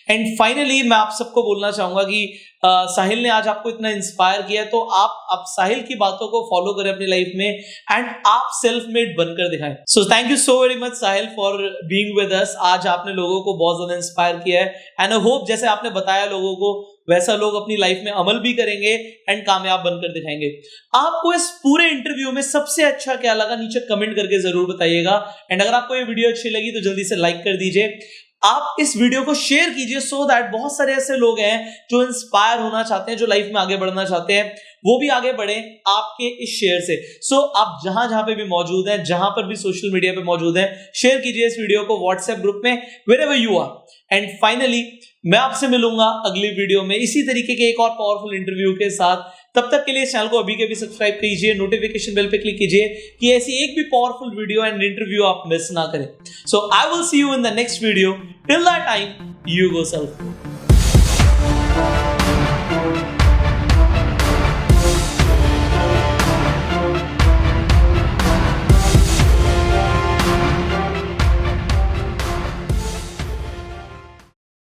Speaker 2: एंड फाइनली मैं आप सबको बोलना चाहूंगा कि साहिल ने आज आपको इतना इंस्पायर किया, तो आप साहिल की बातों को फॉलो करें अपनी लाइफ में एंड आप सेल्फ मेड बनकर दिखाएं। So thank you so very much Sahil for being with us. आज आपने लोगों को बहुत ज्यादा इंस्पायर किया है एंड आई होप जैसे आपने बताया लोगों को वैसा लोग अपनी लाइफ में अमल भी करेंगे एंड कामयाब बनकर दिखाएंगे। आपको इस पूरे इंटरव्यू में सबसे अच्छा क्या लगा नीचे कमेंट करके जरूर बताइएगा। एंड अगर आपको ये वीडियो अच्छी लगी तो जल्दी से लाइक कर दीजिए, आप इस वीडियो को शेयर कीजिए सो दैट बहुत सारे ऐसे लोग हैं जो इंस्पायर होना चाहते हैं, जो लाइफ में आगे बढ़ना चाहते हैं, वो भी आगे बढ़े आपके इस शेयर से। सो आप जहां पे भी मौजूद हैं, जहां पर भी सोशल मीडिया पे मौजूद हैं, शेयर कीजिए इस वीडियो को व्हाट्सएप ग्रुप में, wherever you are। And finally मैं आपसे मिलूंगा अगली वीडियो में इसी तरीके के एक और पावरफुल इंटरव्यू के साथ। तब तक के लिए चैनल को अभी के भी सब्सक्राइब कीजिए, नोटिफिकेशन बेल पे क्लिक कीजिए कि ऐसी एक भी पावरफुल वीडियो एंड इंटरव्यू आप मिस ना करें। So I will see you in the next video. Till that time, you go self.